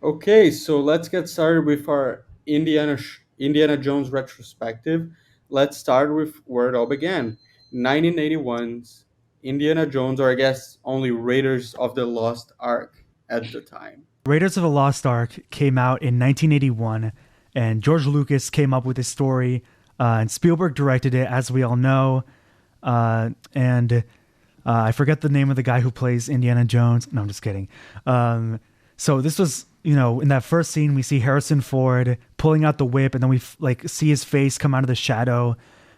Okay, so let's get started with our Indiana Jones retrospective. Let's start with where it all began. 1981's Indiana Jones, or I guess only Raiders of the Lost Ark at the time. Raiders of the Lost Ark came out in 1981, and George Lucas came up with this story, and Spielberg directed it, as we all know. And I forget the name of the guy who plays Indiana Jones. No, I'm just kidding. So this was, in that first scene, we see Harrison Ford pulling out the whip, and then we see his face come out of the shadow.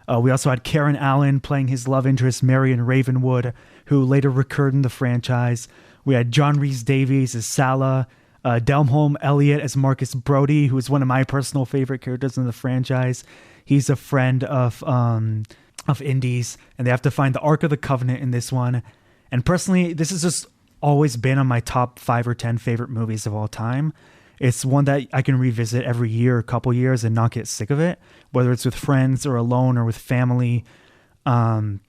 We also had Karen Allen playing his love interest, Marion Ravenwood, who later recurred in the franchise. We had John Rhys Davies as Sala, Delmholm Elliott as Marcus Brody, who is one of my personal favorite characters in the franchise. He's a friend of Indy's, and they have to find the Ark of the Covenant in this one. And personally, this has just always been on my top 5 or 10 favorite movies of all time. It's one that I can revisit every year, a couple years, and not get sick of it, whether it's with friends or alone or with family. I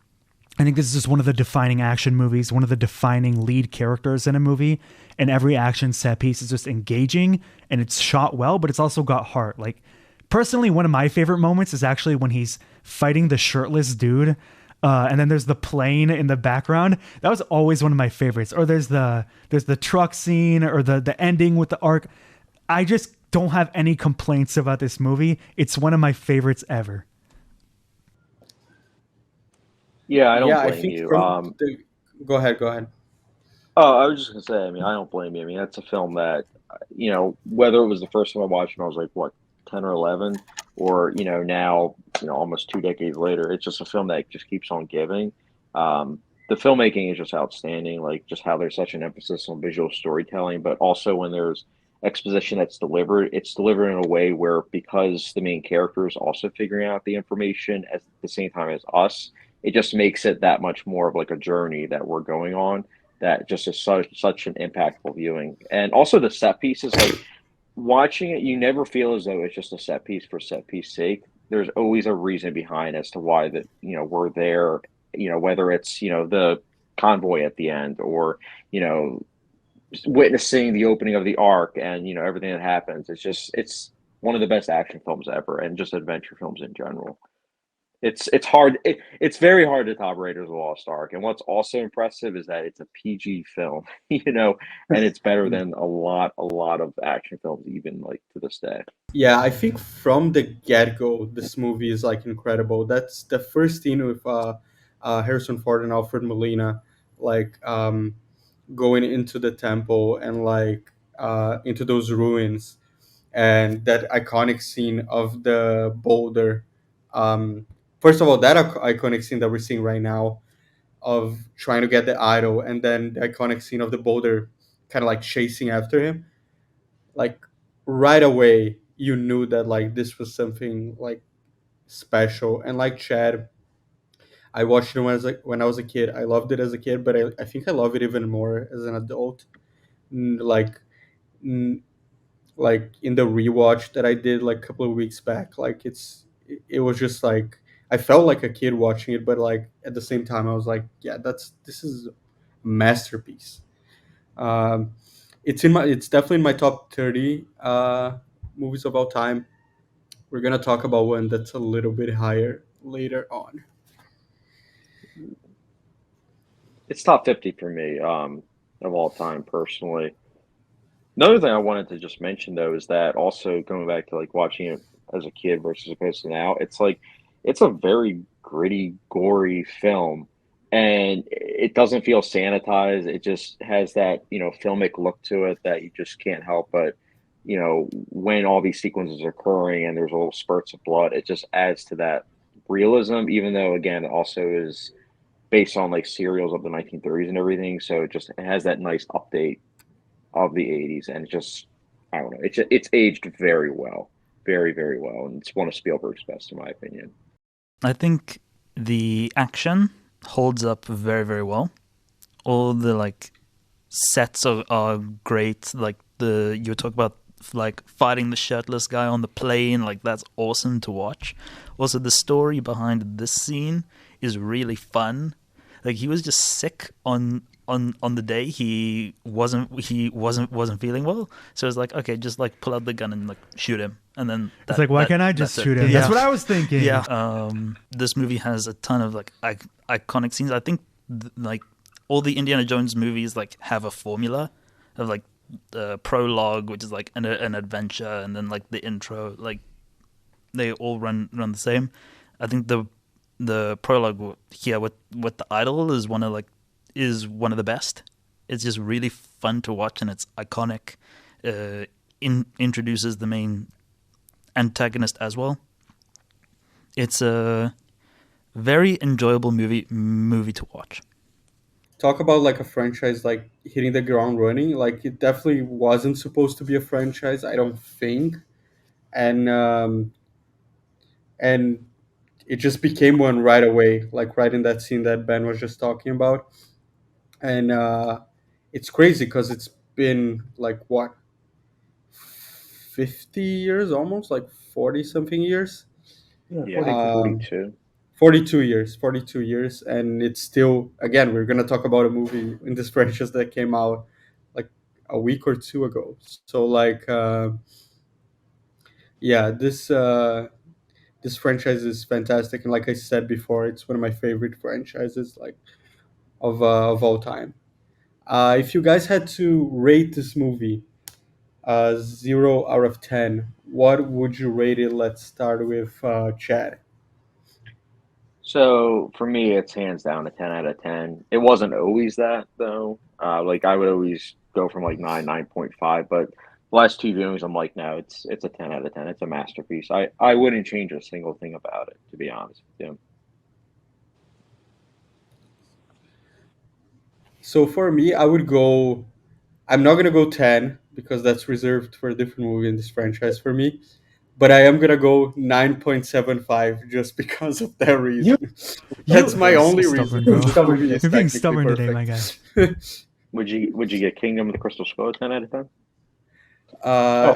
think this is just one of the defining action movies, one of the defining lead characters in a movie. And every action set piece is just engaging, and it's shot well, but it's also got heart. Like, personally, one of my favorite moments is actually when he's fighting the shirtless dude. And then there's the plane in the background. That was always one of my favorites. Or there's the truck scene, or the ending with the arc. I just don't have any complaints about this movie. It's one of my favorites ever. Yeah, I don't Yeah, I blame think you. from the. Go ahead, go ahead. Oh, I was just gonna say, I mean, I don't blame you. I mean, that's a film that, whether it was the first time I watched it, I was like, what, 10 or 11, or, now, almost 2 decades later, it's just a film that just keeps on giving. The filmmaking is just outstanding, like just how there's such an emphasis on visual storytelling, but also when there's exposition that's delivered, it's delivered in a way where, because the main character is also figuring out the information at the same time as us, it just makes it that much more of like a journey that we're going on, that just is such an impactful viewing. And also the set pieces, like watching it, you never feel as though it's just a set piece for set piece sake. There's always a reason behind as to why that, we're there, whether it's, the convoy at the end, or, you know, witnessing the opening of the ark, and, everything that happens. It's one of the best action films ever, and just adventure films in general. It's hard. It's very hard to top Raiders of the Lost Ark. And what's also impressive is that it's a PG film, and it's better than a lot of action films, even like to this day. Yeah, I think from the get go, this movie is like incredible. That's the first scene with Harrison Ford and Alfred Molina, like going into the temple and like into those ruins, and that iconic scene of the boulder. Um, First of all, that iconic scene that we're seeing right now of trying to get the idol, and then the iconic scene of the boulder kind of like chasing after him, like right away you knew that like this was something like special. And like Chad, I watched it when I was a kid. I loved it as a kid, but I think I love it even more as an adult. Like mm, like in the rewatch that I did like a couple of weeks back, like it was just like I felt like a kid watching it, but like at the same time I was like, yeah, this is a masterpiece. Um, it's definitely in my top 30 movies of all time. We're gonna talk about one that's a little bit higher later on. It's top 50 for me, of all time personally. Another thing I wanted to just mention though is that, also going back to like watching it as a kid versus opposed to now, it's like it's a very gritty, gory film, and it doesn't feel sanitized. It just has that, filmic look to it that you just can't help but, when all these sequences are occurring and there's little spurts of blood, it just adds to that realism, even though again it also is based on like serials of the 1930s and everything. So it has that nice update of the 80s, and it just, I don't know, it's aged very well, very very well, and it's one of Spielberg's best in my opinion. I think the action holds up very, very well. All the sets are great. Like you talk about like fighting the shirtless guy on the plane, like that's awesome to watch. Also, the story behind this scene is really fun. Like he was just sick on on the day he wasn't feeling well, so it's like, okay, just like pull out the gun and like shoot him, and then It's like, why can't I just shoot him? Yeah. That's what I was thinking. Yeah. This movie has a ton of like iconic scenes. I think like all the Indiana Jones movies like have a formula of like the prologue, which is like an adventure, and then like the intro, like they all run the same. I think the prologue here with the idol is one of the best. It's just really fun to watch, and it's iconic. Introduces the main antagonist as well. It's a very enjoyable movie to watch. Talk about like a franchise like hitting the ground running. Like it definitely wasn't supposed to be a franchise, I don't think, and it just became one right away, like right in that scene that Ben was just talking about. And it's crazy because it's been like what, 50 years, almost like 40 something years. Yeah, I think Um, 42. 42 years, and it's still, again, we're going to talk about a movie in this franchise that came out like a week or two ago. So like yeah, this franchise is fantastic, and like I said before, it's one of my favorite franchises like of all time. If you guys had to rate this movie 0 out of 10, what would you rate it? Let's start with Chad. So for me, it's hands down a 10 out of 10. It wasn't always that though. Like I would always go from like 9.5, but the last two viewings, I'm like, no, it's a 10 out of 10. It's a masterpiece. I wouldn't change a single thing about it, to be honest with you. So for me, I would go. I'm not gonna go 10 because that's reserved for a different movie in this franchise for me. But I am gonna go 9.75 just because of that reason. That's my You're only stubborn, reason. bro. This movie is You're being technically stubborn today, perfect. my guy. Would you get Kingdom of the Crystal Skull a 10 out of 10?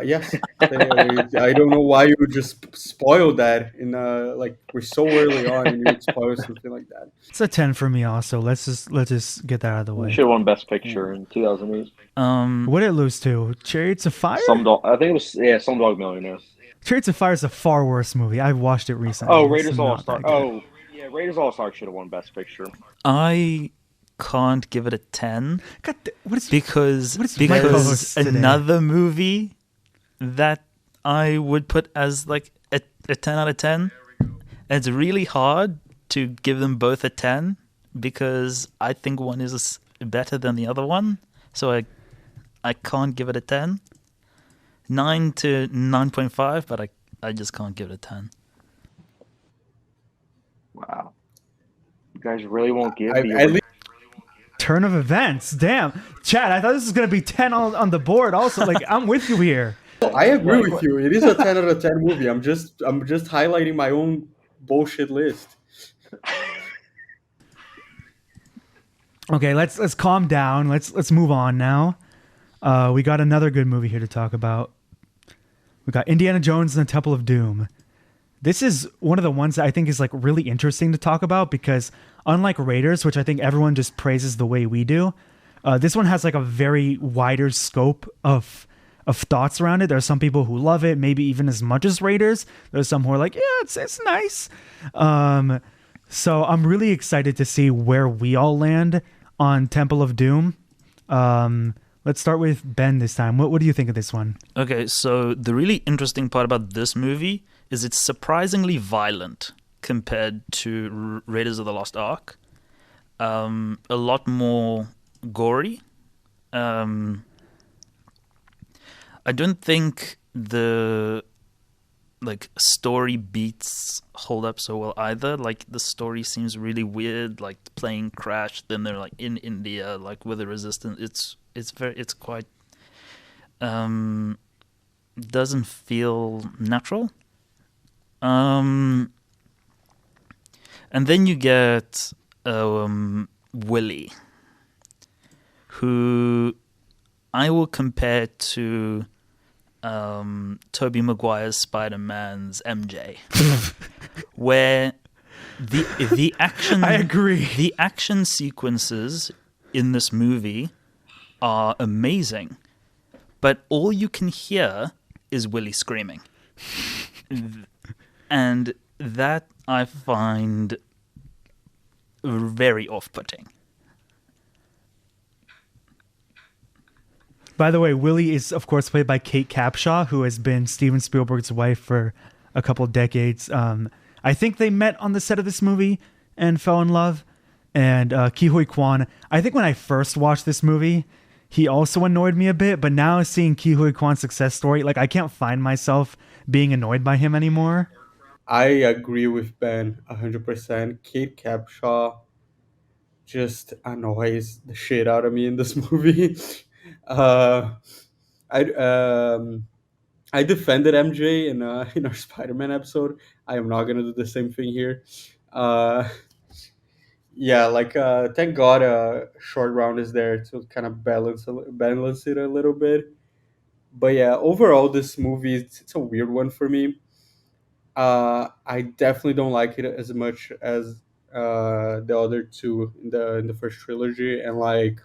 Yes. I don't know why you would just spoil that in like we're so early on and you would spoil something like that. It's a 10 for me also. Let's just get that out of the You way. should have won Best Picture in 2008. What did it lose to? Chariots of Fire? I think it was Slumdog Millionaire. Chariots of Fire is a far worse movie. I watched it recently. Oh, It's Raiders not All that Star. good. Oh, yeah, Raiders All Star should have won Best Picture. I can't give it a 10 God, what is because What is my co-host today? another movie that I would put as like a 10 out of 10. It's really hard to give them both a 10 because I think one is better than the other one. So I can't give it a 10. 9 to 9.5, but I just can't give it a 10. Wow. You guys really won't give I, the at least turn of events? Damn, Chad, I thought this was gonna be 10 on the board. Also, like I'm with you here. I agree with you. It is a 10 out of 10 movie. I'm just highlighting my own bullshit list. Okay, let's calm down. Let's move on now. We got another good movie here to talk about. We got Indiana Jones and the Temple of Doom. This is one of the ones that I think is like really interesting to talk about because unlike Raiders, which I think everyone just praises the way we do, this one has like a very wider scope of thoughts around it. There are some people who love it, maybe even as much as Raiders. There's some who are like, yeah, it's nice. So I'm really excited to see where we all land on Temple of Doom. Let's start with Ben this time. What do you think of this one? Okay, so the really interesting part about this movie is it's surprisingly violent compared to Raiders of the Lost Ark. A lot more gory. I don't think the story beats hold up so well either. Like the story seems really weird. Like the plane crashed, then they're like in India, like with the resistance. It's quite doesn't feel natural. And then you get Willie, who I will compare to Tobey Maguire's Spider-Man's MJ, where the action I agree. the action sequences in this movie are amazing, but all you can hear is Willie screaming. And that I find very off-putting. By the way, Willie is, of course, played by Kate Capshaw, who has been Steven Spielberg's wife for a couple decades. I think they met on the set of this movie and fell in love. And Ke Huy Quan, I think when I first watched this movie, he also annoyed me a bit. But now seeing Ke Huy Quan's success story, like I can't find myself being annoyed by him anymore. I agree with Ben 100%. Kate Capshaw just annoys the shit out of me in this movie. uh, I I defended MJ in our Spider-Man episode. I am not gonna do the same thing here. Uh, yeah, like thank God, short round is there to kind of balance it a little bit. But yeah, overall, this movie it's a weird one for me. I definitely don't like it as much as the other two in the first trilogy, and like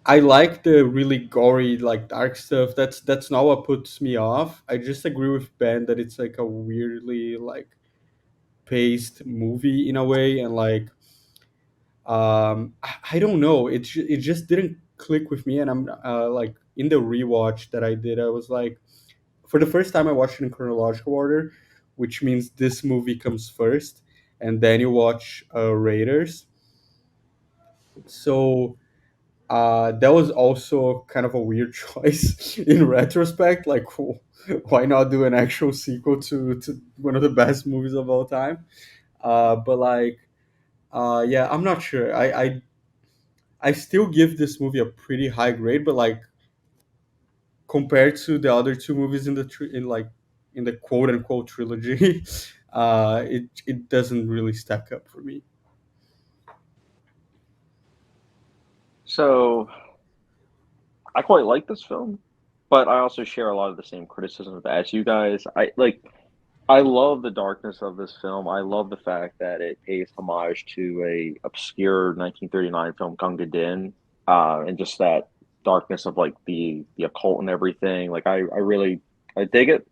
I like the really gory, like dark stuff. That's not what puts me off. I just agree with Ben that it's like a weirdly like paced movie in a way, and like I don't know. It just didn't click with me, and I'm like in the rewatch that I did, I was like, for the first time I watched it in chronological order, which means this movie comes first, and then you watch Raiders. So that was also kind of a weird choice in retrospect. Like, why not do an actual sequel to one of the best movies of all time? But like, yeah, I'm not sure. I still give this movie a pretty high grade, but like compared to the other two movies in the in the quote unquote trilogy, it doesn't really stack up for me. So I quite like this film, but I also share a lot of the same criticisms as you guys. I love the darkness of this film. I love the fact that it pays homage to a obscure 1939 film, Gunga Din, and just that darkness of like the occult and everything. I really I dig it,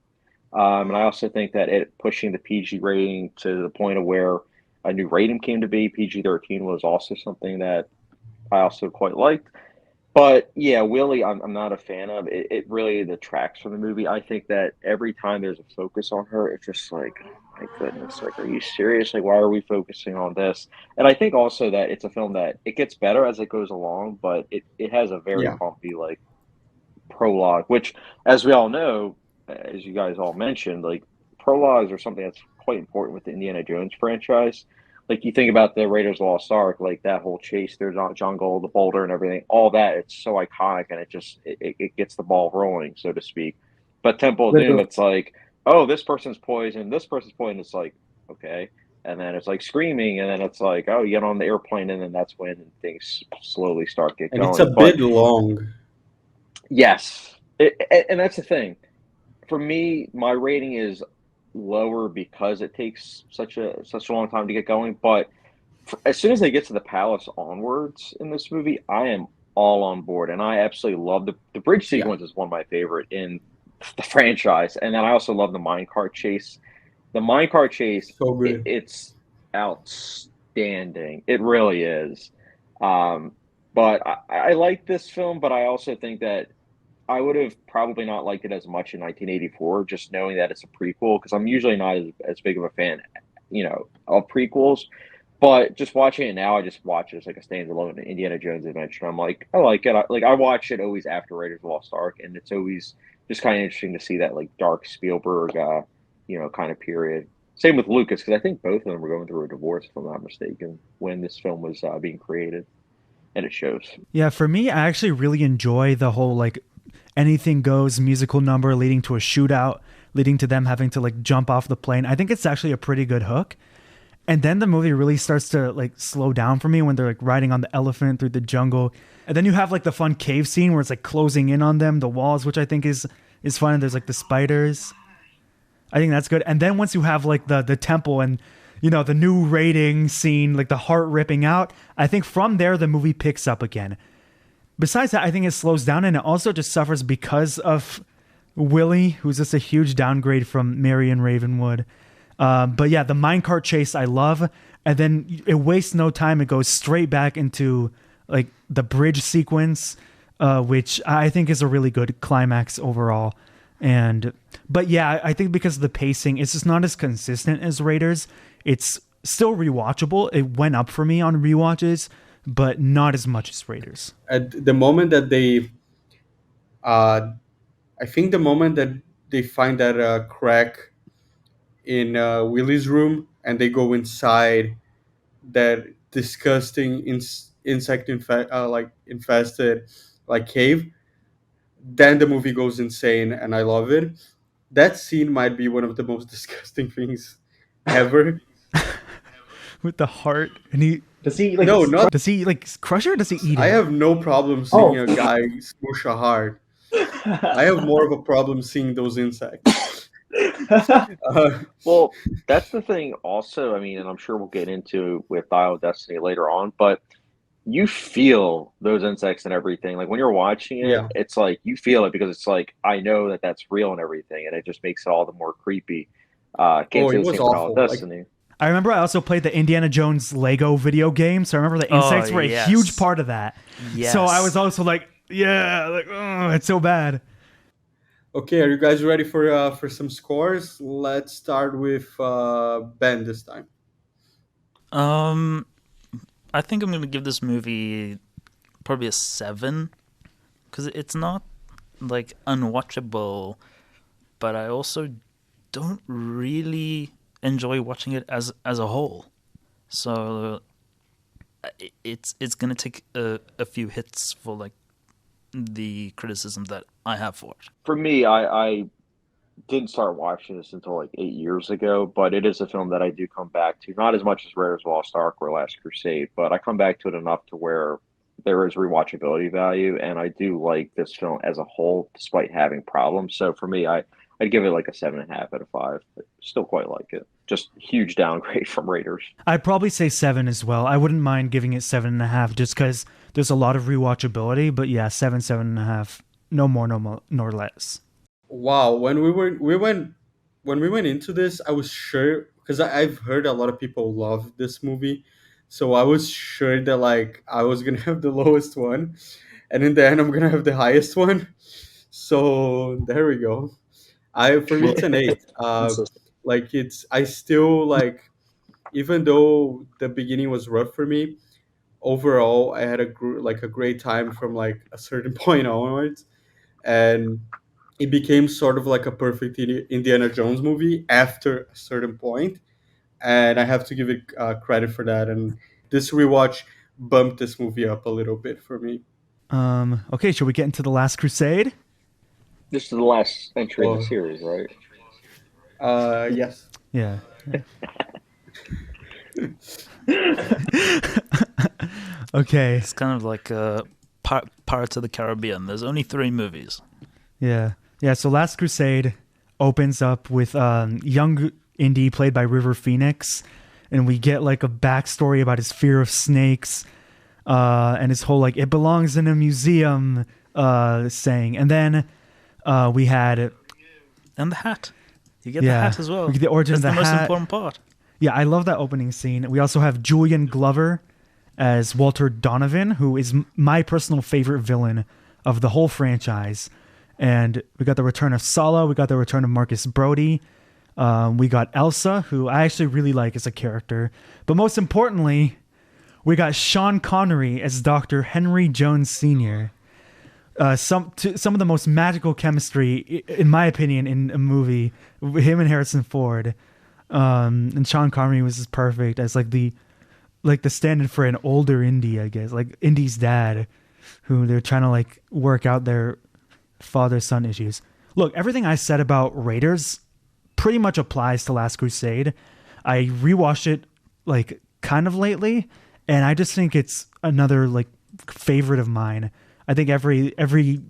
and I also think that it pushing the PG rating to the point of where a new rating came to be, PG-13, was also something that I also quite liked. But yeah, Willie, I'm not a fan of it. It really detracts from the movie. I think that every time there's a focus on her, it's just like, oh my goodness, like, are you serious? Like, why are we focusing on this? And I think also that it's a film that it gets better as it goes along, but it has a very Yeah, bumpy like prologue, which, as we all know, as you guys all mentioned, like prologues are something that's quite important with the Indiana Jones franchise. Like you think about the Raiders of the Lost Ark, like that whole chase through the jungle, the boulder, and everything, all that, it's so iconic, and it gets the ball rolling, so to speak. But Temple of Doom, literally. it's like, oh, this person's poisoned, this person's poisoned. It's like, okay, and then it's like screaming, and then it's like, oh, you get on the airplane, and then that's when things slowly start get And it's a going. But bit long. yes, and that's the thing. For me, my rating is lower because it takes such a long time to get going. But as soon as they get to the palace onwards in this movie, I am all on board, and I absolutely love the bridge Yeah, sequence is one of my favorite in the franchise, and then I also love the minecart chase. The minecart chase, so good. it's outstanding. It really is. Um, but I like this film, but I also think that I would have probably not liked it as much in 1984, just knowing that it's a prequel, because I'm usually not as big of a fan, of prequels. But just watching it now, I just watch it as like a standalone Indiana Jones adventure. I'm like, I like it. I watch it always after Raiders of the Lost Ark, and it's always just kind of interesting to see that like dark Spielberg, kind of period. Same with Lucas, because I think both of them were going through a divorce, if I'm not mistaken, when this film was being created, and it shows. Yeah, for me, I actually really enjoy the whole like anything goes musical number leading to a shootout, leading to them having to like jump off the plane. I think it's actually a pretty good hook. And then the movie really starts to like slow down for me when they're like riding on the elephant through the jungle. And then you have like the fun cave scene where it's like closing in on them, the walls, which I think is fun. And there's like the spiders. I think that's good. And then once you have like the temple and the new rating scene, like the heart ripping out. I think from there the movie picks up again. Besides that, I think it slows down, and it also just suffers because of Willie, who's just a huge downgrade from Marion Ravenwood. But yeah, the minecart chase I love, and then it wastes no time. It goes straight back into like the bridge sequence, which I think is a really good climax overall. But yeah, I think because of the pacing, it's just not as consistent as Raiders. It's still rewatchable. It went up for me on rewatches, but not as much as Raiders. At the moment that they, uh, I think the moment that they find that crack in Willie's room and they go inside that disgusting like infested like cave, then the movie goes insane and I love it. That scene might be one of the most disgusting things ever. With the heart, and No, not. does he like crush it or does he eat it? I have no problem seeing a guy smoosh a heart. I have more of a problem seeing those insects. Well, that's the thing also, I mean, and I'm sure we'll get into with Dial of Destiny later on, but you feel those insects and everything. Like when you're watching it, Yeah. it's like you feel it because it's like I know that that's real and everything, and it just makes it all the more creepy. Can't Oh, say it the was same for Dial of awful. Like, Destiny. I remember I also played the Indiana Jones Lego video game, so I remember the insects were a yes. huge part of that. Yes. So I was also like, yeah, like, oh, it's so bad. okay, are you guys ready for some scores? Let's start with Ben this time. I think I'm gonna give this movie probably a 7 because it's not like unwatchable, but I also don't really enjoy watching it as a whole. So it's gonna take a few hits for like the criticism that I have for it. For me, I didn't start watching this until like 8 years ago, but it is a film that I do come back to. Not as much as Rare as Lost Ark or Last Crusade, but I come back to it enough to where there is rewatchability value, and I do like this film as a whole, despite having problems. So for me, I'd give it like a 7.5 out of 5. But still quite like it. Just huge downgrade from Raiders. I'd probably say 7 as well. I wouldn't mind giving it 7.5 just because there's a lot of rewatchability. But yeah, 7.5, no more, nor less. Wow, when we went into this, I was sure because I've heard a lot of people love this movie, so I was sure that like I was gonna have the lowest one, and in the end I'm gonna have the highest one. So there we go. I For me it's an 8. Like it's I still like even though the beginning was rough for me, overall I had like a great time from like a certain point onwards, and it became sort of like a perfect Indiana Jones movie after a certain point, and I have to give it credit for that. And this rewatch bumped this movie up a little bit for me. Okay, should we get into The Last Crusade? This is the last entry in Well, the series, right? Yes. Yeah. Okay. It's kind of like Pirates of the Caribbean. There's only 3 movies. Yeah. Yeah, so Last Crusade opens up with young Indy played by River Phoenix, and we get like a backstory about his fear of snakes and his whole like it belongs in a museum saying. And then we had And the hat. You get the hat as well. We get the origin That's of the most hat. important part. Yeah, I love that opening scene. We also have Julian Glover as Walter Donovan, who is my personal favorite villain of the whole franchise. And we got the return of Sala. We got the return of Marcus Brody. We got Elsa, who I actually really like as a character. But most importantly, we got Sean Connery as Dr. Henry Jones Sr. Some of the most magical chemistry, in my opinion, in a movie. Him and Harrison Ford. And Sean Connery was just perfect as like the stand-in for an older Indy, I guess. Like Indy's dad, who they're trying to like work out their father-son issues. Look, everything I said about Raiders pretty much applies to Last Crusade. I rewatched it like kind of lately, and I just think it's another like favorite of mine. I think every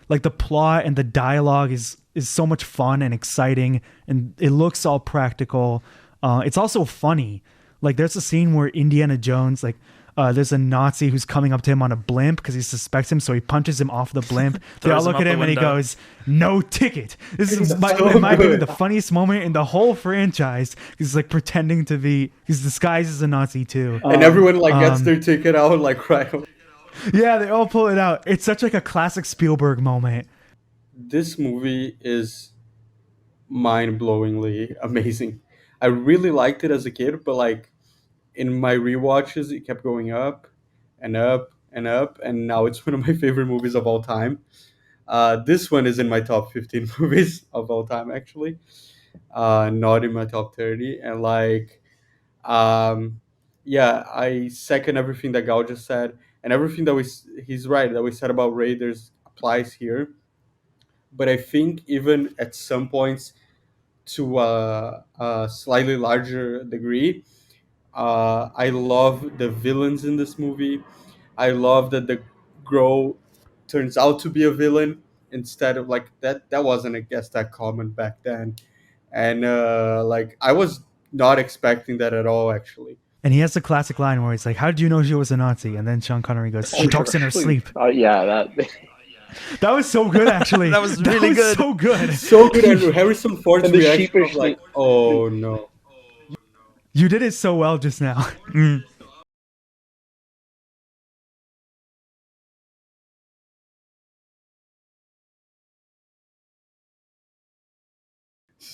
like the plot and the dialogue is so much fun and exciting, and it looks all practical. It's also funny. Like there's a scene where Indiana Jones, like there's a Nazi who's coming up to him on a blimp because he suspects him, so he punches him off the blimp. They all Throws him look out at the him and he window. goes, "No ticket." This is, That's in my opinion, good. the funniest moment in the whole franchise. He's like pretending to be, he's disguised as a Nazi too. And everyone like gets um, their ticket out like right away. Yeah, they all pull it out. It's such like a classic Spielberg moment. This movie is mind-blowingly amazing. I really liked it as a kid, but like in my rewatches, it kept going up and up and up, and now it's one of my favorite movies of all time. This one is in my top 15 movies of all time, actually, not in my top 30. And like, um, yeah, I second everything that Gal just said, and everything that he's right that we said about Raiders applies here. But I think even at some points, to a slightly larger degree, I love the villains in this movie. I love that the Grow turns out to be a villain instead of like that. That wasn't, I guess, that common back then, and like I was not expecting that at all, actually. And he has the classic line where he's like, "How did you know she was a Nazi?" And then Sean Connery goes, "She talks in her sleep." Yeah, that. That was so good, actually. That was really good. So good. So good, Andrew. Harrison Ford's And the reaction of sheepish, like, "Oh no." You did it so well just now. Mm.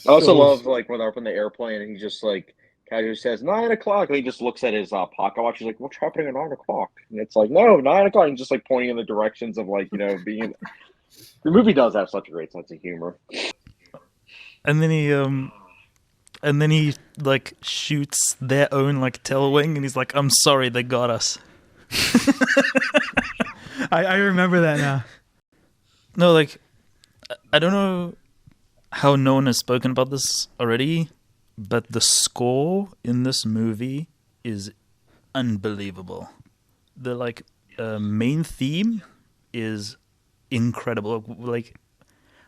I also So love like when they're up in the airplane and he just like casually says 9 o'clock, and he just looks at his pocket watch. He's like, "What's happening at 9 o'clock?" And it's like, "No, 9 o'clock." And just like pointing in the directions of like being. The movie does have such a great sense of humor. And then he like shoots their own like tail wing, and he's like, "I'm sorry, they got us." I remember that now. No, like I don't know how no one has spoken about this already, but the score in this movie is unbelievable. The like main theme is incredible. Like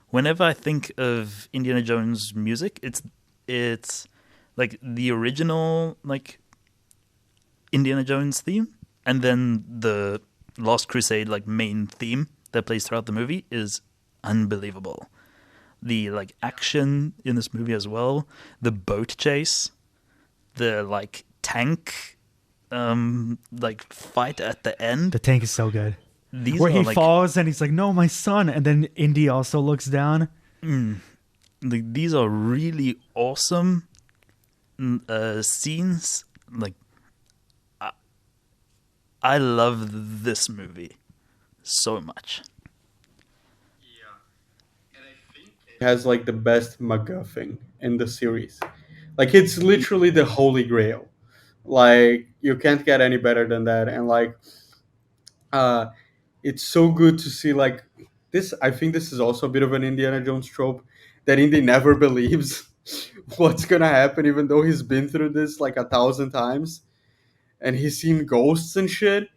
whenever I think of Indiana Jones music, it's like the original like Indiana Jones theme, and then the Lost Crusade like main theme that plays throughout the movie is unbelievable. The like action in this movie as well, the boat chase, the like tank like fight at the end. The tank is so good. These Where are he like falls and he's like, "No, my son." And then Indy also looks down. these are really awesome scenes. Like I love this movie so much. it has like the best MacGuffin in the series. Like it's literally the holy grail. Like you can't get any better than that. And like uh it's so good to see like this. I think this is also a bit of an Indiana Jones trope that Indy never believes what's gonna happen, even though he's been through this like 1,000 times and he's seen ghosts and shit.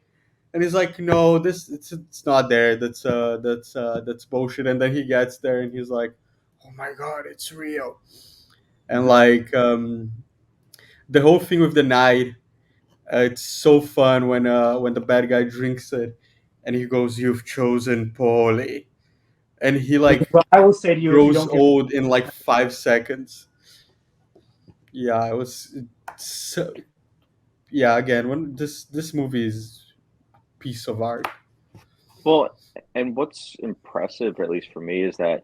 And he's like, "No, it's not there. That's bullshit." And then he gets there and he's like, "Oh my god, it's real." And like the whole thing with the night, it's so fun when the bad guy drinks it and he goes, "You've chosen poorly," and he like But I will say to you, if you grows don't get old in like 5 seconds. Yeah, it was so, yeah. Again, when this movie is a piece of art. Well, and what's impressive, at least for me, is that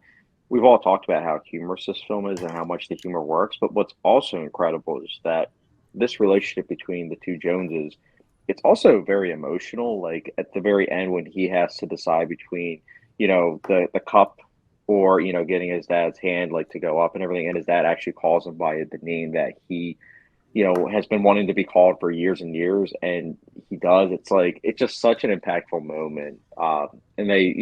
we've all talked about how humorous this film is and how much the humor works. But what's also incredible is that this relationship between the two Joneses, it's also very emotional. Like at the very end, when he has to decide between, the cup or getting his dad's hand like to go up and everything, and his dad actually calls him by the name that he has been wanting to be called for years and years, and he does. It's like it's just such an impactful moment. And they,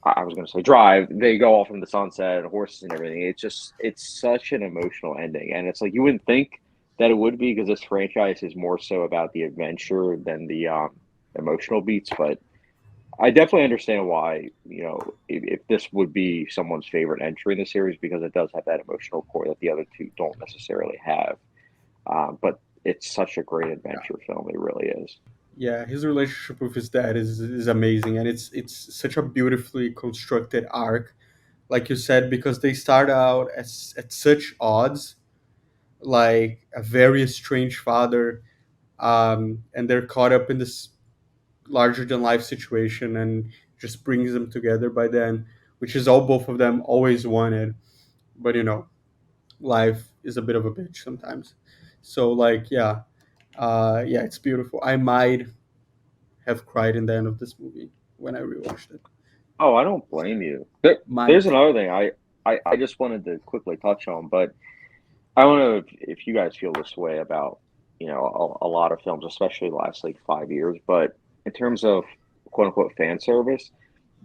I was going to say drive. They go off in the sunset and horses and everything. It's such an emotional ending, and it's like you wouldn't think that it would be because this franchise is more so about the adventure than the emotional beats. But I definitely understand why, if this would be someone's favorite entry in the series because it does have that emotional core that the other two don't necessarily have. But it's such a great adventure film. It really is. Yeah, his relationship with his dad is amazing, and it's such a beautifully constructed arc, like you said, because they start out at such odds, like a very estranged father, and they're caught up in this larger than life situation, and just brings them together by then, which is all both of them always wanted. But life is a bit of a bitch sometimes. So like, yeah, it's beautiful. I might have cried in the end of this movie when I rewatched it. Oh, I don't blame you. There's Might. another thing I just wanted to quickly touch on, but I don't know if you guys feel this way about, a lot of films, especially the last like 5 years, but in terms of quote unquote fan service,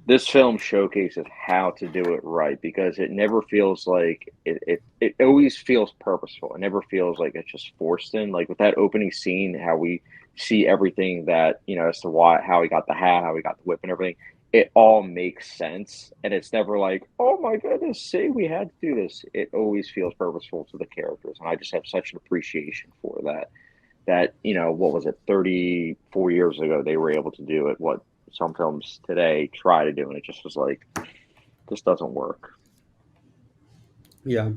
this film showcases how to do it right because it never feels like it always feels purposeful. It never feels like it's just forced in. Like with that opening scene, how we see everything that, as to why, how he got the hat, how he got the whip and everything, it all makes sense. And it's never like, oh my goodness, see, we had to do this. It always feels purposeful to the characters. And I just have such an appreciation for that. That, what was it, 34 years ago, they were able to do it. What some films today try to do, and it just was like, this doesn't work. Yeah.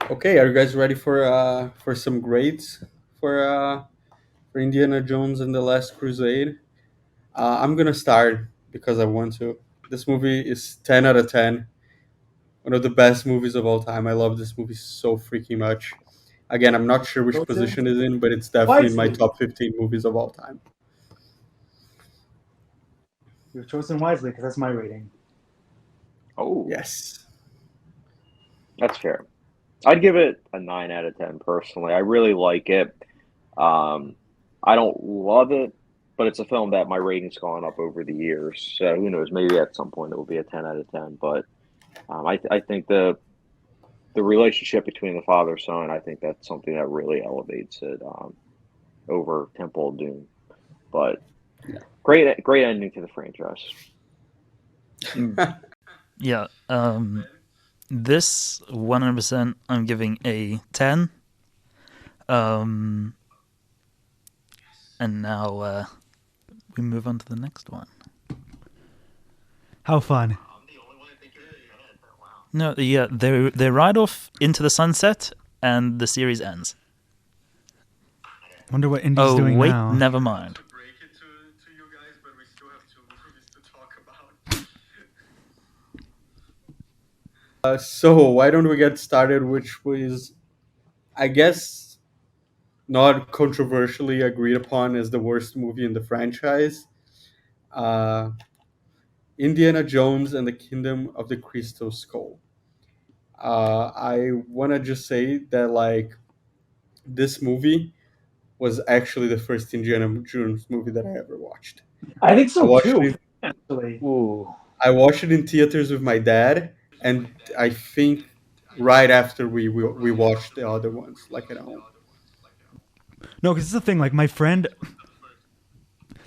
Okay, are you guys ready for some grades for Indiana Jones and the Last Crusade? I'm gonna start because I want to. This movie is 10 out of 10. One of the best movies of all time. I love this movie so freaking much. Again, I'm not sure which Chosen position it's in, but it's definitely in my wisely. top 15 movies of all time. You've chosen wisely because that's my rating. Oh, Yes. that's fair. I'd give it a 9 out of 10 personally. I really like it. Um, I don't love it, but it's a film that my rating's gone up over the years. So who knows? Maybe at some point it will be a 10 out of 10. But I think the relationship between the father and son, I think that's something that really elevates it over Temple of Doom. But great ending to the franchise. Yeah. This 100% I'm giving a 10. And now we move on to the next one. How fun. No, yeah, they ride off into the sunset and the series ends. Wonder what Indy's doing wait, now. never mind. Break it to you guys, but we still have two movies to talk about. So why don't we get started? Which was, I guess, not controversially agreed upon as the worst movie in the franchise. Uh, Indiana Jones and the Kingdom of the Crystal Skull. I want to just say that like this movie was actually the first Indiana Jones movie that I ever watched. I think I so watched too. it. Actually, Ooh. I watched it in theaters with my dad, and I think right after we watched the other ones, like at home. no, because it's the thing. Like my friend,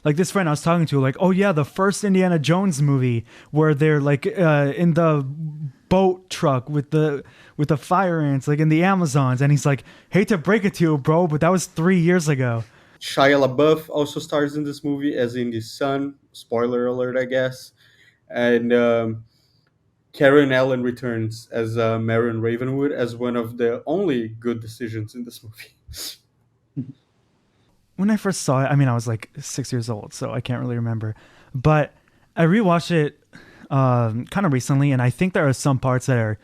like this friend I was talking to, like, oh yeah, the first Indiana Jones movie where they're like in the boat truck with the fire ants, like in the Amazons, and he's like, hate to break it to you, bro, but that was 3 years ago. Shia LaBeouf also stars in this movie as Indy's son. Spoiler alert, I guess. And Karen Allen returns as Marion Ravenwood as one of the only good decisions in this movie. When I first saw it, I mean, I was like 6 years old, so I can't really remember. But I rewatched it kind of recently, and I think there are some parts that are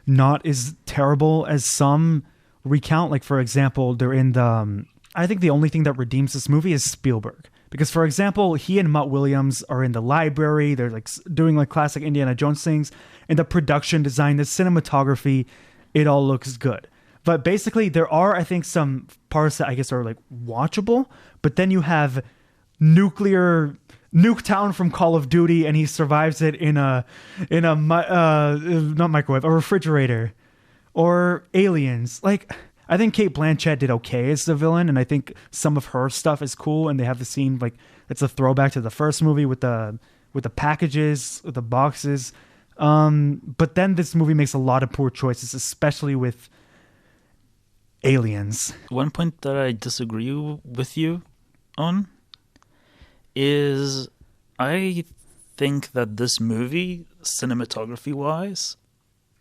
not as terrible as some recount. Like, for example, they're in the. I think the only thing that redeems this movie is Spielberg. Because, for example, he and Mutt Williams are in the library. They're like doing like classic Indiana Jones things. And the production design, the cinematography, it all looks good. But basically, there are, I think, some parts that I guess are like watchable. But then you have Nuketown from Call of Duty, and he survives it in a not microwave, a refrigerator, or Aliens. Like, I think Kate Blanchett did okay as the villain, and I think some of her stuff is cool. And they have the scene like it's a throwback to the first movie with the with the packages, with the boxes. But then this movie makes a lot of poor choices, especially with aliens. One point that I disagree with you on is I think that this movie, cinematography-wise,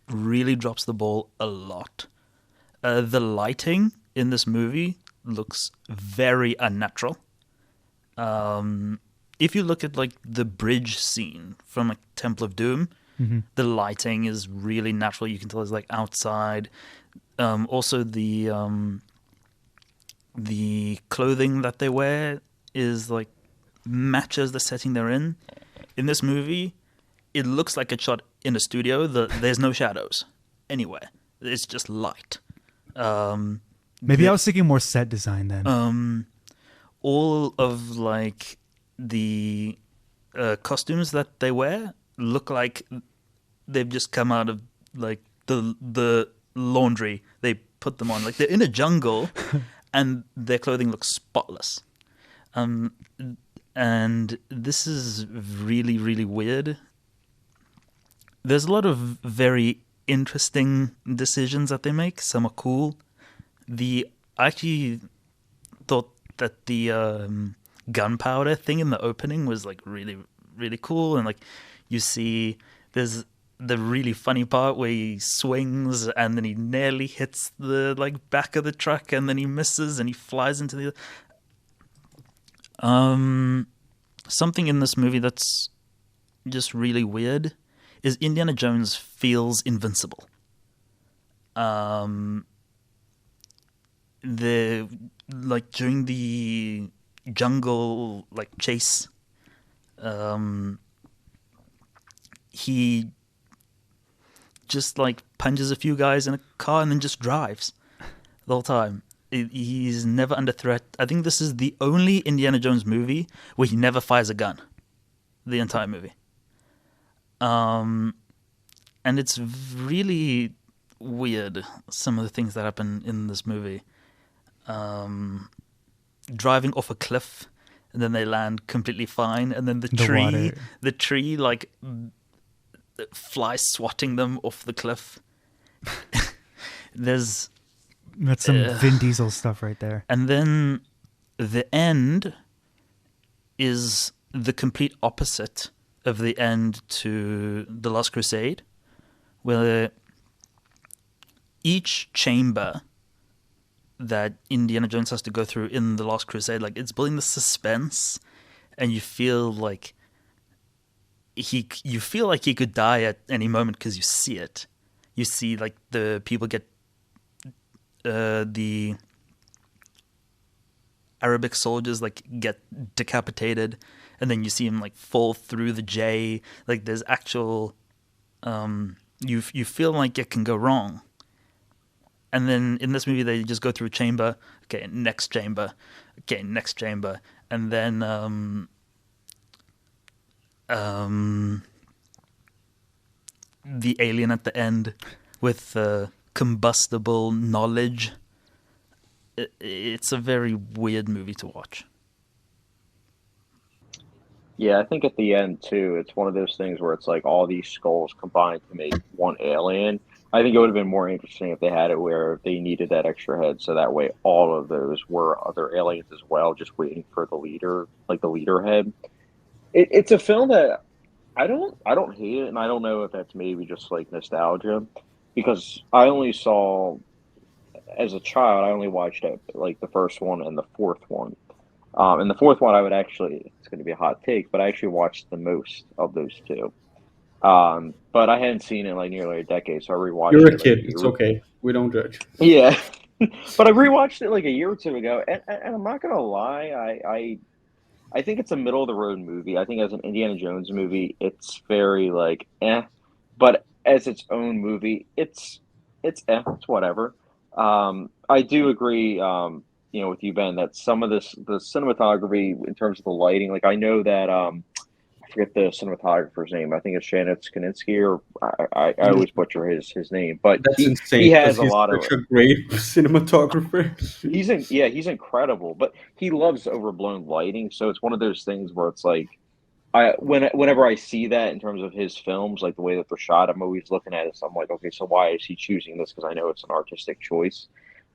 really drops the ball a lot. The lighting in this movie looks very unnatural. If you look at like the bridge scene from like Temple of Doom, the lighting is really natural. You can tell it's like outside. Also, the clothing that they wear is like matches the setting they're in. In this movie, it looks like it's shot in a studio. There's no shadows anywhere. It's just light. Maybe I was thinking more set design then. All of like the costumes that they wear look like they've just come out of like the laundry. They put them on like they're in a jungle, and their clothing looks spotless. And this is really, really weird. There's a lot of very interesting decisions that they make. Some are cool. I actually thought that the gunpowder thing in the opening was like really, really cool. And like you see, there's the really funny part where he swings and then he nearly hits the like back of the truck and then he misses and he flies into the. Something in this movie that's just really weird is Indiana Jones feels invincible. The like during the jungle like chase, he just like punches a few guys in a car and then just drives the whole time. He's never under threat. I think this is the only Indiana Jones movie where he never fires a gun. The entire movie. And it's really weird, some of the things that happen in this movie. Driving off a cliff, and then they land completely fine, and then the tree like flies swatting them off the cliff. That's some Vin Diesel stuff right there. And then the end is the complete opposite of the end to The Last Crusade, where each chamber that Indiana Jones has to go through in The Last Crusade, like it's building the suspense, and you feel like he could die at any moment because you see it. You see like the people get the Arabic soldiers like get decapitated, and then you see him like fall through the J. Like there's actual, you feel like it can go wrong. And then in this movie, they just go through a chamber. Okay, next chamber. Okay, next chamber. And then the alien at the end with combustible knowledge. It's a very weird movie to watch. Yeah, I think at the end too, it's one of those things where it's like all these skulls combined to make one alien. I think it would have been more interesting if they had it where they needed that extra head, so that way all of those were other aliens as well, just waiting for the leader, like the leader head. It's a film that I don't hate it, and I don't know if that's maybe just like nostalgia, because I only saw as a child, I only watched it like the first one and the fourth one. And the fourth one, it's going to be a hot take, but I actually watched the most of those two. But I hadn't seen it in like nearly a decade, so I rewatched it. You're a kid. It's okay. We don't judge. Yeah. But I rewatched it like a year or two ago, and I'm not going to lie, I think it's a middle of the road movie. I think as an Indiana Jones movie, it's very like but as its own movie, it's it's whatever. I do agree, with you, Ben, that some of the cinematography in terms of the lighting, like I know that I forget the cinematographer's name. I think it's Shannon Skininsky, or I always butcher his name, but That's insane. He has a he's lot such of. a great cinematographer. He's incredible, but he loves overblown lighting. So it's one of those things where it's like whenever I see that in terms of his films, like the way that they're shot, I'm always looking at it. So I'm like, okay, so why is he choosing this? Because I know it's an artistic choice.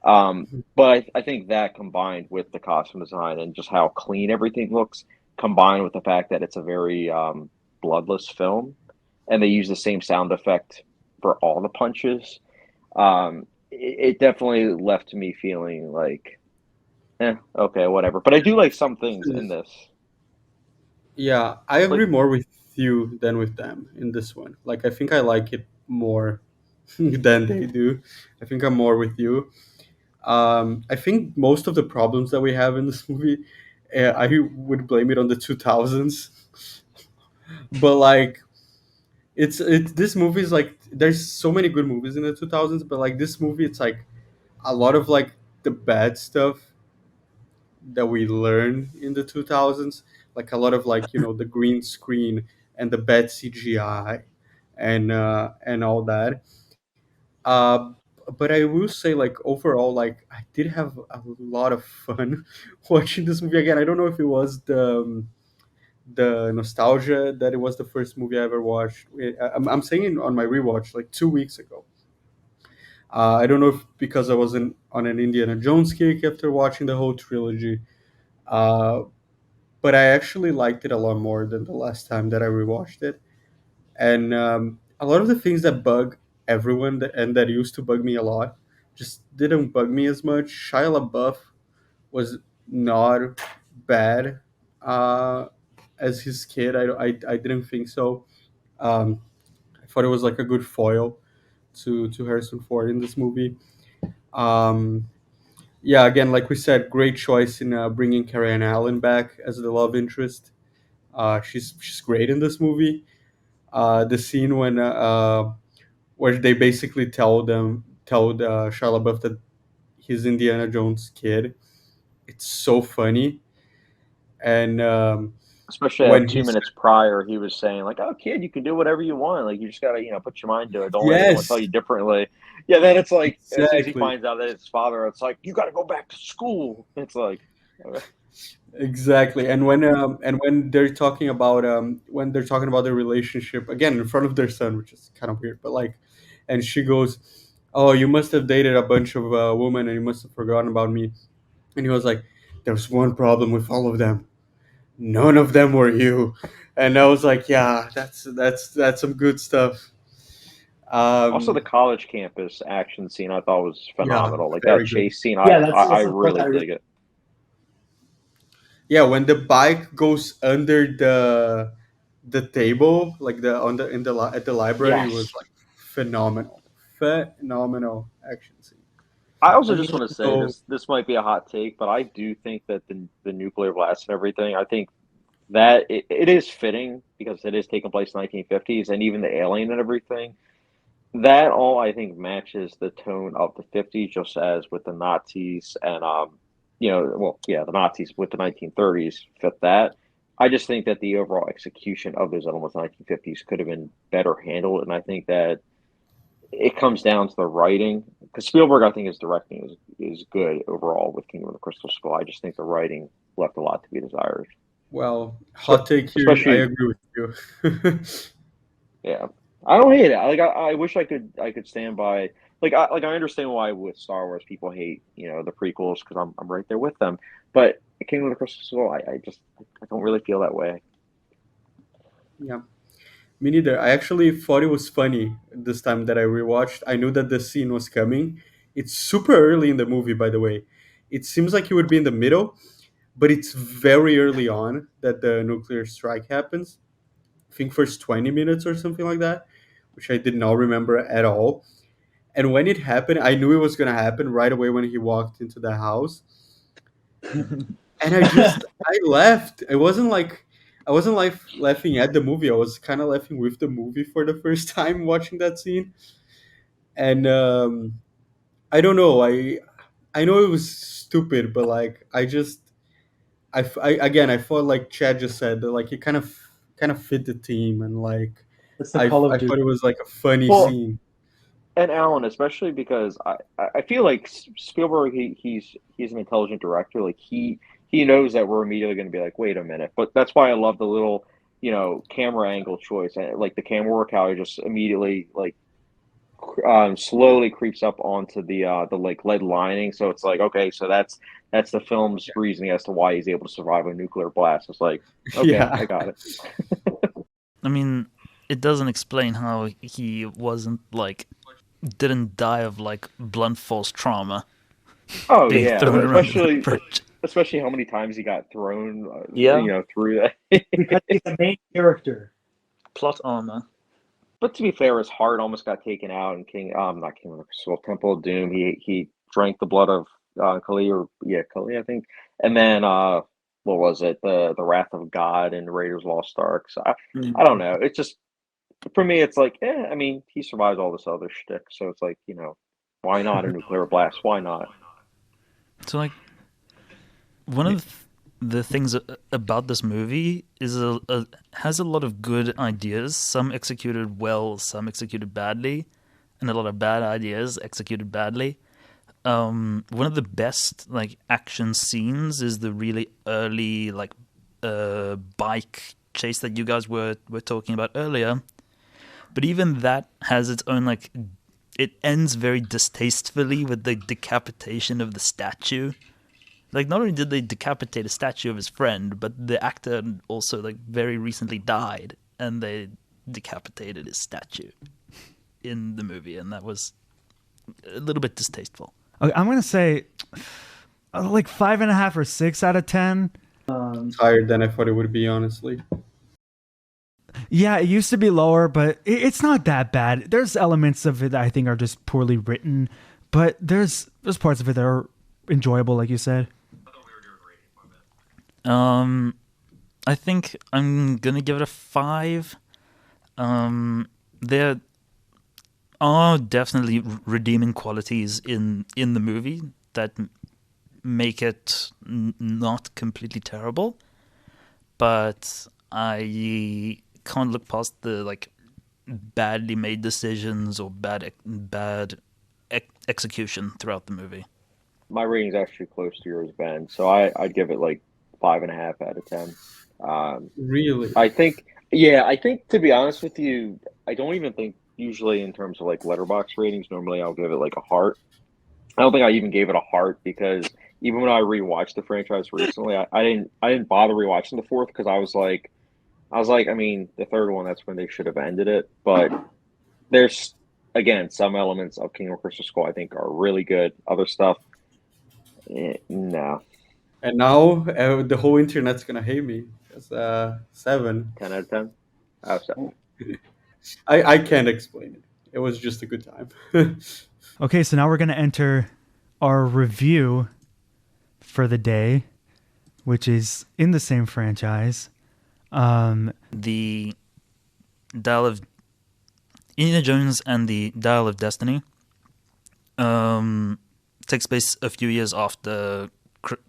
But I think that combined with the costume design and just how clean everything looks, combined with the fact that it's a very bloodless film, and they use the same sound effect for all the punches, it definitely left me feeling like, okay, whatever. But I do like some things in this. Yeah, I Like, agree more with you than with them in this one. Like, I think I like it more than they do. I think I'm more with you. I think most of the problems that we have in this movie, I would blame it on the 2000s. But like, it's this movie is like there's so many good movies in the 2000s, but like this movie, it's like a lot of like the bad stuff that we learned in the 2000s, like a lot of like the green screen and the bad CGI and all that. Uh, but I will say, like overall, like I did have a lot of fun watching this movie again. I don't know if it was the nostalgia that it was the first movie I ever watched. I'm saying it on my rewatch like 2 weeks ago. I don't know if because I wasn't on an Indiana Jones kick after watching the whole trilogy, uh, but I actually liked it a lot more than the last time that I rewatched it. And a lot of the things that bug everyone and that used to bug me a lot just didn't bug me as much. Shia LaBeouf was not bad as his kid. I didn't think so. I thought it was like a good foil to Harrison Ford in this movie. Um, yeah, again, like we said, great choice in bringing Carrie Ann Allen back as the love interest. She's great in this movie. The scene when where they basically told Shia LaBeouf that he's Indiana Jones kid. It's so funny, and especially when 2 minutes prior, he was saying like, "Oh, kid, you can do whatever you want. Like, you just gotta, put your mind to it. Don't let anyone tell yes, you differently." Yeah. Then it's like, as soon as he exactly, finds out that it's his father, it's like, "You got to go back to school." It's like, okay. exactly, and when they're talking about their relationship again in front of their son, which is kind of weird, but like, and she goes, "Oh, you must have dated a bunch of women, and you must have forgotten about me." And he was like, "There's one problem with all of them. None of them were you." And I was like, "Yeah, that's some good stuff." Also, the Um, college campus action scene I thought was yeah, phenomenal. Like that very good. chase scene, Yeah, I that's the part really that I really dig it. Yeah, when the bike goes under the table, like the on the in the at the library, was Yes. like phenomenal, phenomenal action scene. I also And just yeah, want to say so this might be a hot take, but I do think that the nuclear blast and everything, I think that it is fitting because it is taking place in the 1950s, and even the alien and everything. That all I think matches the tone of the 50s, just as with the Nazis and well, yeah, the Nazis with the 1930s fit that. I just think that the overall execution of those elements in the 1950s could have been better handled, and I think that it comes down to the writing because Spielberg, I think, his directing is good overall with Kingdom of the Crystal Skull. I just think the writing left a lot to be desired. well, So, hot take here. I especially, agree with you. yeah, I don't hate it. I wish I could stand by. I understand why with Star Wars people hate the prequels because I'm right there with them. But Kingdom of the Crystal Skull, I don't really feel that way. Yeah, me neither. I actually thought it was funny this time that I rewatched. I knew that the scene was coming. It's super early in the movie, by the way. It seems like it would be in the middle, but it's very early on that the nuclear strike happens. I think first 20 minutes or something like that, which I did not remember at all. And when it happened, I knew it was going to happen right away when he walked into the house. And I laughed. I wasn't like laughing at the movie. I was kind of laughing with the movie for the first time watching that scene. And I don't know. I know it was stupid, but like again, I felt like Chad just said that like it kind of fit the team, and like it's the Call of I Duty. thought it was like a funny Well, scene. and Alan, especially because I feel like Spielberg, he's an intelligent director. Like he knows that we're immediately going to be like, wait a minute. But that's why I love the little camera angle choice. Like the camera work, how it just immediately like slowly creeps up onto the like lead lining. So it's like, okay, so that's the film's reasoning as to why he's able to survive a nuclear blast. It's like, okay, Yeah. I got it. I mean, it doesn't explain how he wasn't like didn't die of like blunt force trauma Oh being yeah, thrown around in the especially bridge. especially how many times he got thrown, Yeah, through that. Because he's the main character. plot armor. But to be fair, his heart almost got taken out in not King of the Crystal, Temple of Doom. He drank the blood of Kali, or yeah, Kali, I think. And then what was it? The Wrath of God and Raiders Lost Ark. So I don't know. It's just for me, it's like, I mean, he survived all this other shtick, so it's like, why not a nuclear blast? Why not? So like one of the things about this movie is has a lot of good ideas. Some executed well, some executed badly, and a lot of bad ideas executed badly. One of the best like action scenes is the really early like bike chase that you guys were talking about earlier. But even that has its own like it ends very distastefully with the decapitation of the statue. Like not only did they decapitate a statue of his friend, but the actor also like very recently died, and they decapitated his statue in the movie, and that was a little bit distasteful. Okay, I'm gonna say like 5.5 or 6 out of 10. Higher than I thought it would be, honestly. Yeah, it used to be lower, but it's not that bad. There's elements of it that I think are just poorly written, but there's parts of it that are enjoyable, like you said. I think I'm gonna give it a 5. There are definitely redeeming qualities in the movie that make it not completely terrible, but I can't look past the like badly made decisions or bad execution throughout the movie. My rating's actually close to yours, Ben. So I'd give it like 5.5 out of 10. Really? I think, yeah, I think to be honest with you, I don't even think usually in terms of like letterbox ratings. Normally, I'll give it like a heart. I don't think I even gave it a heart because even when I rewatched the franchise recently, I didn't bother rewatching the fourth because I mean, the third one, that's when they should have ended it. But there's again some elements of King of Crystal Skull I think are really good. Other stuff, no. And now the whole internet's gonna hate me. It's 7. 10 out of 10. Oh, so I can't explain it. It was just a good time. Okay, so now we're gonna enter our review for the day, which is in the same franchise. The Dial of Indiana Jones and the Dial of Destiny takes place a few years after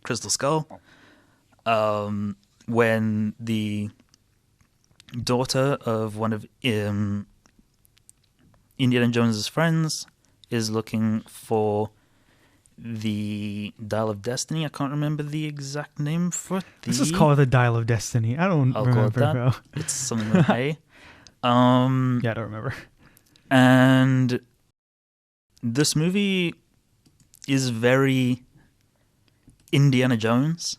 Crystal Skull, when the daughter of one of Indiana Jones's friends is looking for the Dial of Destiny. I can't remember the exact name for the... This is called the Dial of Destiny. I don't remember. Call it that. Bro. It's something with A. Yeah, I don't remember. And this movie is very Indiana Jones.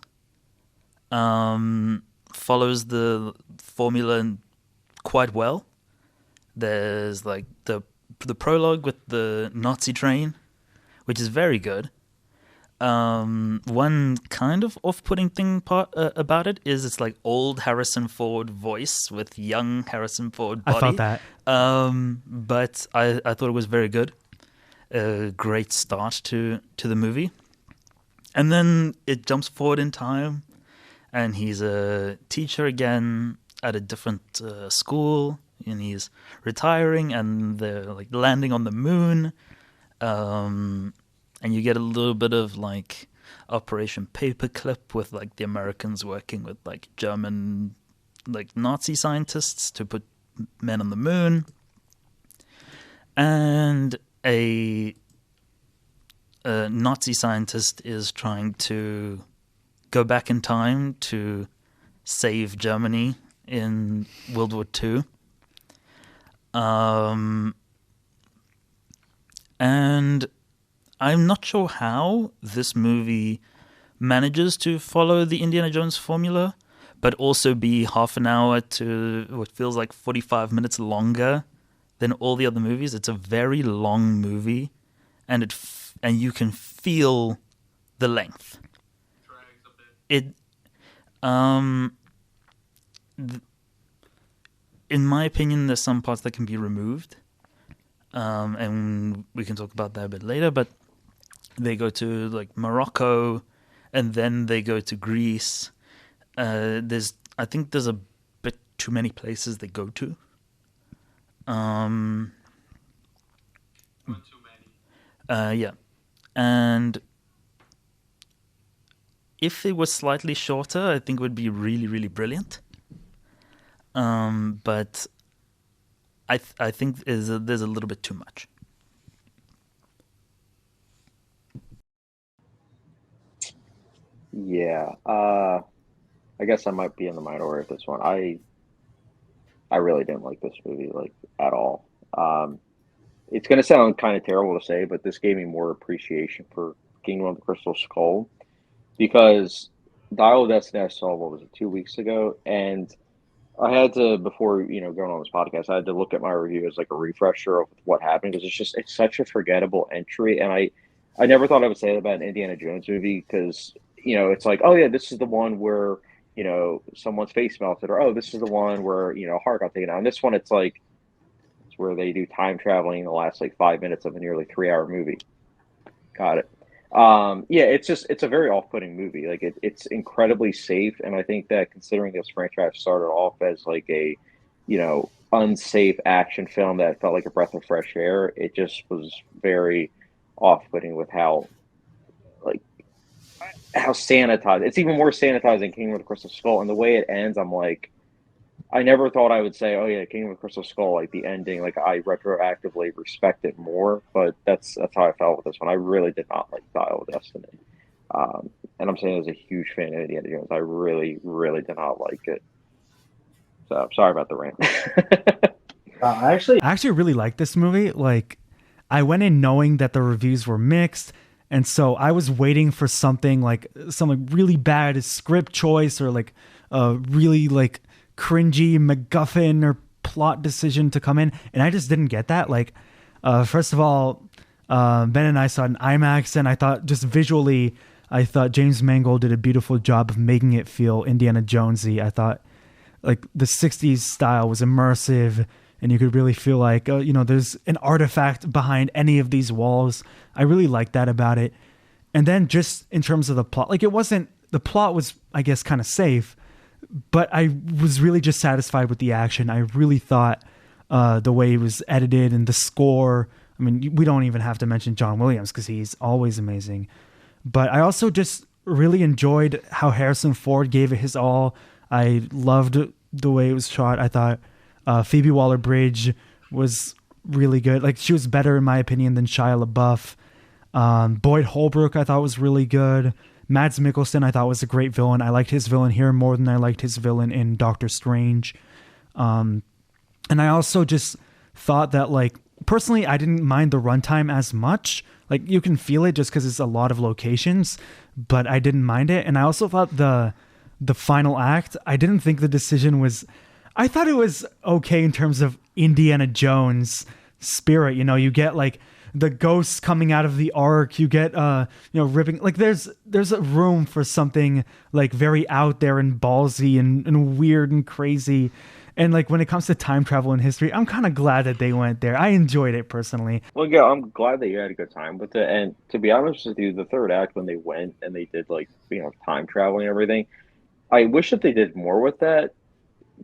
Follows the formula quite well. There's like the prologue with the Nazi train, which is very good. One kind of off-putting thing about it is it's like old Harrison Ford voice with young Harrison Ford body. I thought that. But I thought it was very good. A great start to the movie. And then it jumps forward in time, and he's a teacher again at a different school, and he's retiring, and they're like landing on the moon. And you get a little bit of like Operation Paperclip with like the Americans working with like German like Nazi scientists to put men on the moon. And a Nazi scientist is trying to go back in time to save Germany in World War II. And I'm not sure how this movie manages to follow the Indiana Jones formula, but also be half an hour to what feels like 45 minutes longer than all the other movies. It's a very long movie, and and you can feel the length. It, in my opinion, there's some parts that can be removed, and we can talk about that a bit later. But they go to like Morocco, and then they go to Greece. I think there's a bit too many places they go to. One too many. Yeah, and if it was slightly shorter, I think it would be really, really brilliant. But I think there's a little bit too much. Yeah, I guess I might be in the minority of this one. I really didn't like this movie like at all. It's gonna sound kind of terrible to say, but this gave me more appreciation for Kingdom of the Crystal Skull because Dial of Destiny I saw what was it 2 weeks ago, and I had to before going on this podcast, I had to look at my review as like a refresher of what happened because it's such a forgettable entry, and I never thought I would say that about an Indiana Jones movie because it's like, oh yeah, this is the one where someone's face melted, or oh, this is the one where heart got taken out. And this one, it's like it's where they do time traveling in the last like 5 minutes of a nearly 3 hour movie. Got it. Yeah, it's a very off-putting movie. Like it's incredibly safe, and I think that considering this franchise started off as like a unsafe action film that felt like a breath of fresh air, it just was very off-putting with how sanitized. It's even more sanitized than Kingdom of the Crystal Skull, and the way it ends, I'm like, I never thought I would say, "Oh yeah, Kingdom of the Crystal Skull." Like the ending, like I retroactively respect it more. But that's how I felt with this one. I really did not like Dial of Destiny, and I'm saying as a huge fan of Indiana Jones, I really, really did not like it. So sorry about the rant. I actually really like this movie. Like, I went in knowing that the reviews were mixed, and so I was waiting for something like some like really bad script choice or like a really like cringy MacGuffin or plot decision to come in, and I just didn't get that. Like, first of all, Ben and I saw it in IMAX, and I thought just visually, I thought James Mangold did a beautiful job of making it feel Indiana Jonesy. I thought like the 60s style was immersive, and you could really feel like, there's an artifact behind any of these walls. I really liked that about it. And then just in terms of the plot, like the plot was, I guess, kind of safe, but I was really just satisfied with the action. I really thought the way it was edited and the score. I mean, we don't even have to mention John Williams because he's always amazing. But I also just really enjoyed how Harrison Ford gave it his all. I loved the way it was shot. I thought Phoebe Waller-Bridge was really good. Like, she was better, in my opinion, than Shia LaBeouf. Boyd Holbrook, I thought was really good. Mads Mikkelsen, I thought was a great villain. I liked his villain here more than I liked his villain in Doctor Strange. And I also just thought that, like, personally, I didn't mind the runtime as much. Like, you can feel it just because it's a lot of locations, but I didn't mind it. And I also thought the final act, I didn't think the decision was... I thought it was okay in terms of Indiana Jones spirit. You get, like, the ghosts coming out of the ark. You get, ripping... Like, there's a room for something, like, very out there and ballsy and weird and crazy. And, like, when it comes to time travel and history, I'm kind of glad that they went there. I enjoyed it personally. Well, yeah, I'm glad that you had a good time with it. And to be honest with you, the third act, when they went and they did, like, time traveling and everything, I wish that they did more with that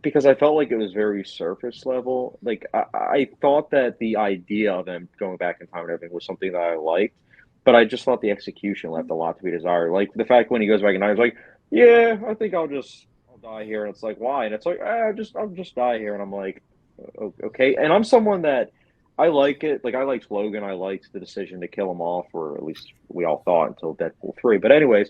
because I felt like it was very surface level. Like, I thought that the idea of them going back in time and everything was something that I liked, but I just thought the execution left a lot to be desired. Like, the fact when he goes back in time, he's like, yeah, I think I'll die here. And it's like, why? And it's like, I'll just die here. And I'm like, okay. And I'm someone that I like it. Like, I liked Logan. I liked the decision to kill him off, or at least we all thought until Deadpool 3. But anyways,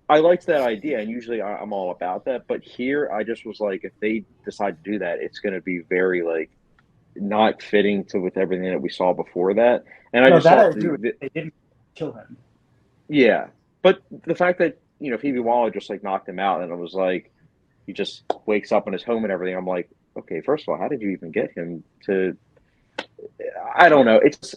I liked that idea, and usually I'm all about that. But here, I just was like, if they decide to do that, it's going to be very like not fitting to with everything that we saw before that. And I No, just that I thought agree with. They didn't kill him. yeah, but the fact that Phoebe Waller just like knocked him out, and it was like he just wakes up in his home and everything. I'm like, okay, first of all, how did you even get him to? I don't know. It's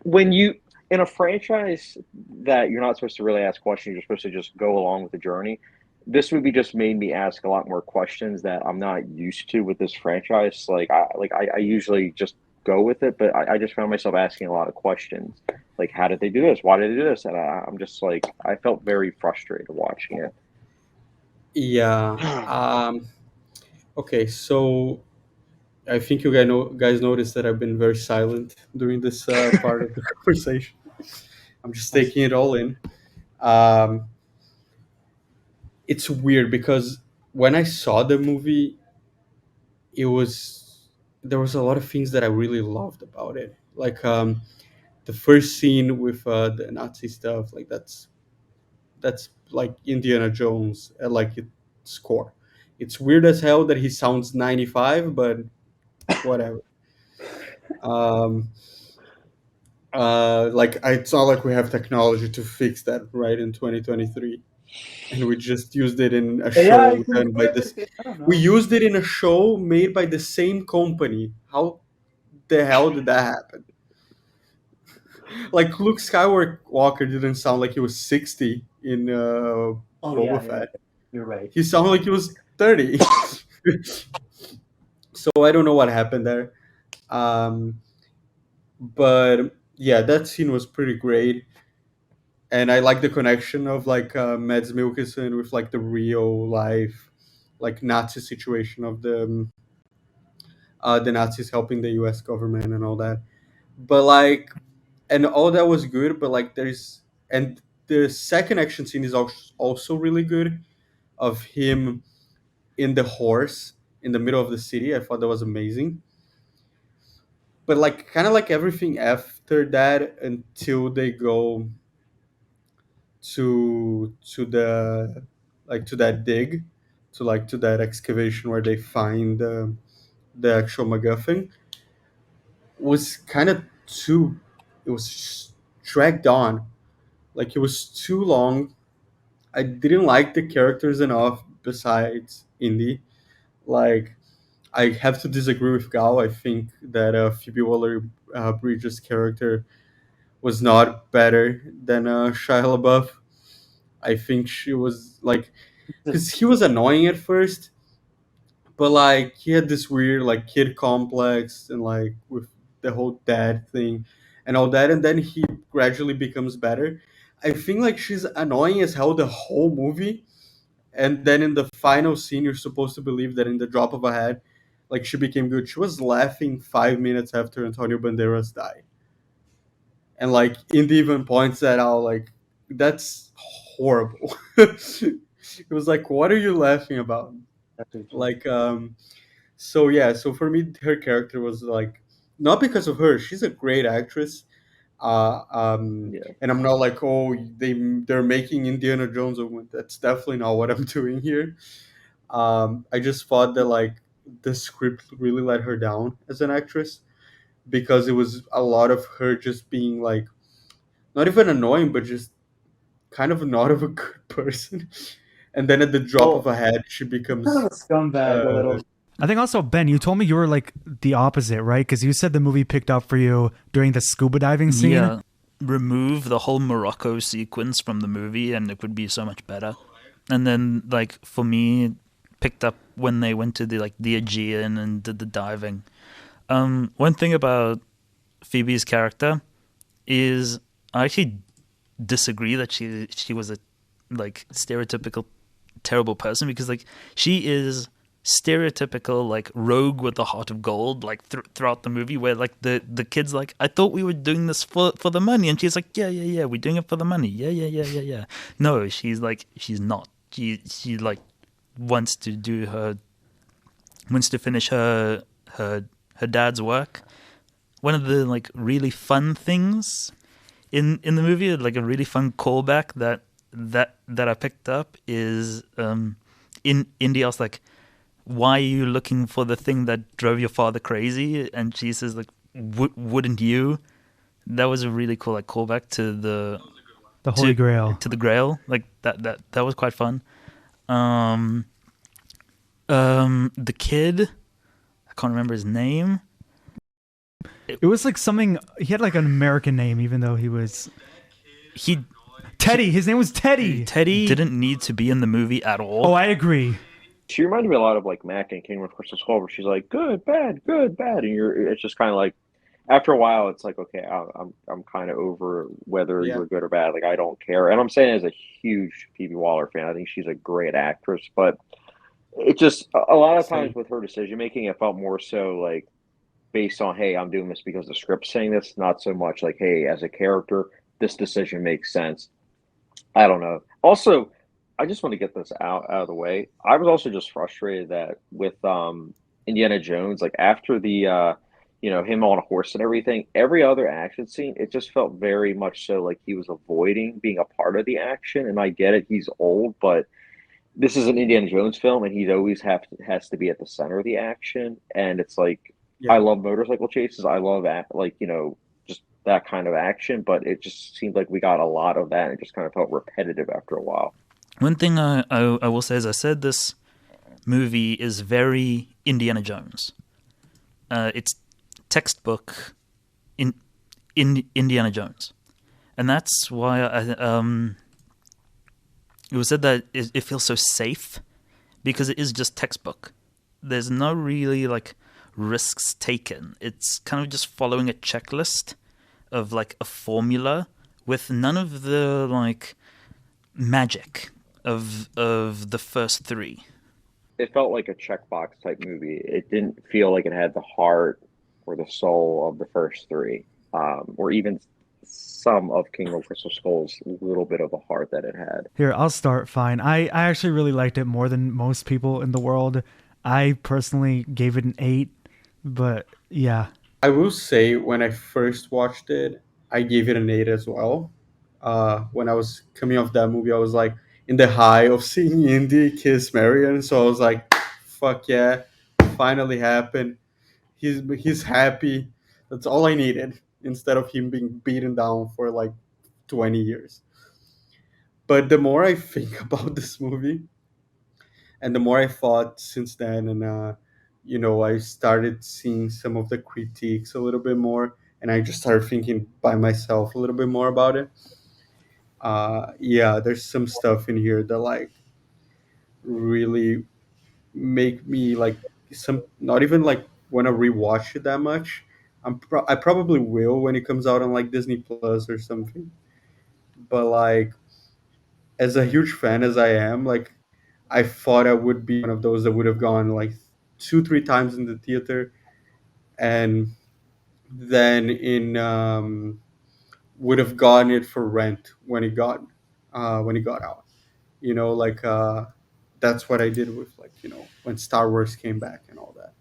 when you in a franchise that you're not supposed to really ask questions. You're supposed to just go along with the journey. This movie just made me ask a lot more questions that I'm not used to with this franchise. I usually just go with it, but I just found myself asking a lot of questions. Like, how did they do this? Why did they do this? And I'm just like, I felt very frustrated watching it. Yeah. Okay, so I think you guys noticed that I've been very silent during this part of the conversation. I'm just taking it all in. Um, it's weird because when I saw the movie, it was there was a lot of things that I really loved about it. Like the first scene with the Nazi stuff, like that's like Indiana Jones at like its core. It's weird as hell that he sounds 95, but whatever. Um, it's not like we have technology to fix that right in 2023, and we just used it in a Yeah, I show agree. done by this. I don't We know. used it in a show made by the same company. How the hell did that happen? Like Luke Skywalker didn't sound like he was 60 in Oh Boba yeah, yeah, Fett. you're right. He sounded like he was 30. So I don't know what happened there. Um, but yeah, that scene was pretty great, and I like the connection of like Mads Mikkelsen with like the real life like Nazi situation of the Nazis helping the U.S. government and all that. But like, and all that was good. But like, and the second action scene is also really good of him in the horse in the middle of the city. I thought that was amazing. But like, kind of like everything after that until they go to the like to that dig to that excavation where they find the actual MacGuffin was kind of too. It was dragged on. Like it was too long. I didn't like the characters enough. Besides Indy, like I have to disagree with Gal. I think that Phoebe Waller-Bridges' character was not better than Shia LaBeouf. I think she was like Just because he was annoying at first, but like he had this weird like kid complex and like with the whole dad thing and all that, and then he gradually becomes better. I think like she's annoying as hell the whole movie, and then in the final scene you're supposed to believe that in the drop of a hat like she became good. She was laughing 5 minutes after Antonio Banderas died, and like Indy even points that out like that's horrible. It was like, what are you laughing about? that's really true. Like so yeah, so for me her character was like not because of her, she's a great actress. Yeah. And I'm not like, oh, they're making Indiana Jones a woman. That's definitely not what I'm doing here. I just thought that like the script really let her down as an actress because it was a lot of her just being like not even annoying but just kind of not of a good person. And then at the drop of Well, a hat she kind of becomes a scumbag a uh, little. I think also, Ben, you told me you were like the opposite, right? Because you said the movie picked up for you during the scuba diving scene. Yeah, remove the whole Morocco sequence from the movie, and it would be so much better. And then, like for me, picked up when they went to the Aegean and did the diving. One thing about Phoebe's character is I actually disagree that she was a like stereotypical terrible person, because like she is stereotypical like rogue with the heart of gold, like throughout the movie, where like the kids like, I thought we were doing this for the money, and she's like, yeah, we're doing it for the money, yeah. No, she's not. She like wants to finish her dad's work. One of the like really fun things in the movie, like a really fun callback that that I picked up is in India. I was like, "Why are you looking for the thing that drove your father crazy?" And she says, "Like, wouldn't you?" That was a really cool like callback to The Holy Grail. to the Grail. Like that was quite fun. Um, the kid, I can't remember his name. It was like something. He had like an American name, even though He Teddy. His name was Teddy. Teddy didn't need to be in the movie at all. Oh, I agree. She reminded me a lot of like Mac in Kingdom of Crystal Skull, where she's like, good, bad, and it's just kind of like, after a while, it's like, okay, I'm kind of over whether Yeah. you're good or bad. Like, I don't care. And I'm saying as a huge Phoebe Waller fan, I think she's a great actress, but it just a lot of times Same. with her decision making, it felt more so like based on, hey, I'm doing this because the script's saying this, not so much like, hey, as a character, this decision makes sense. I don't know. Also, I just want to get this out of the way. I was also just frustrated that with Indiana Jones, like after the him on a horse and everything, every other action scene, it just felt very much so like he was avoiding being a part of the action. And I get it, he's old, but this is an Indiana Jones film, and he's always has to be at the center of the action. And it's like I Yeah. love motorcycle chases. I love just that kind of action, but it just seemed like we got a lot of that, and it just kind of felt repetitive after a while. One thing I will say is I said this movie is very Indiana Jones. It's textbook in Indiana Jones, and that's why it was said that it feels so safe because it is just textbook. There's no really like risks taken. It's kind of just following a checklist of like a formula with none of the like magic of the first three. It felt like a checkbox type movie. It didn't feel like it had the heart or the soul of the first three, or even some of Kingdom of Crystal Skull's little bit of the heart that it had. Here, I'll start. Fine. I actually really liked it more than most people in the world. I personally gave it an 8, but yeah. I will say when I first watched it, I gave it an 8 as well. When I was coming off that movie, I was like in the high of seeing Indy kiss Marion, so I was like, "Fuck yeah, finally happened." He's happy. That's all I needed instead of him being beaten down for like 20 years. But the more I think about this movie, and the more I thought since then, and I started seeing some of the critiques a little bit more, and I just started thinking by myself a little bit more about it. Yeah, there's some stuff in here that like really make me like some not even like want to rewatch it that much. I probably will when it comes out on like Disney Plus or something. But like as a huge fan as I am, like I thought I would be one of those that would have gone like 2 3 times in the theater, and then in would have gotten it for rent when it got out. Like that's what I did with like when Star Wars came back and all that.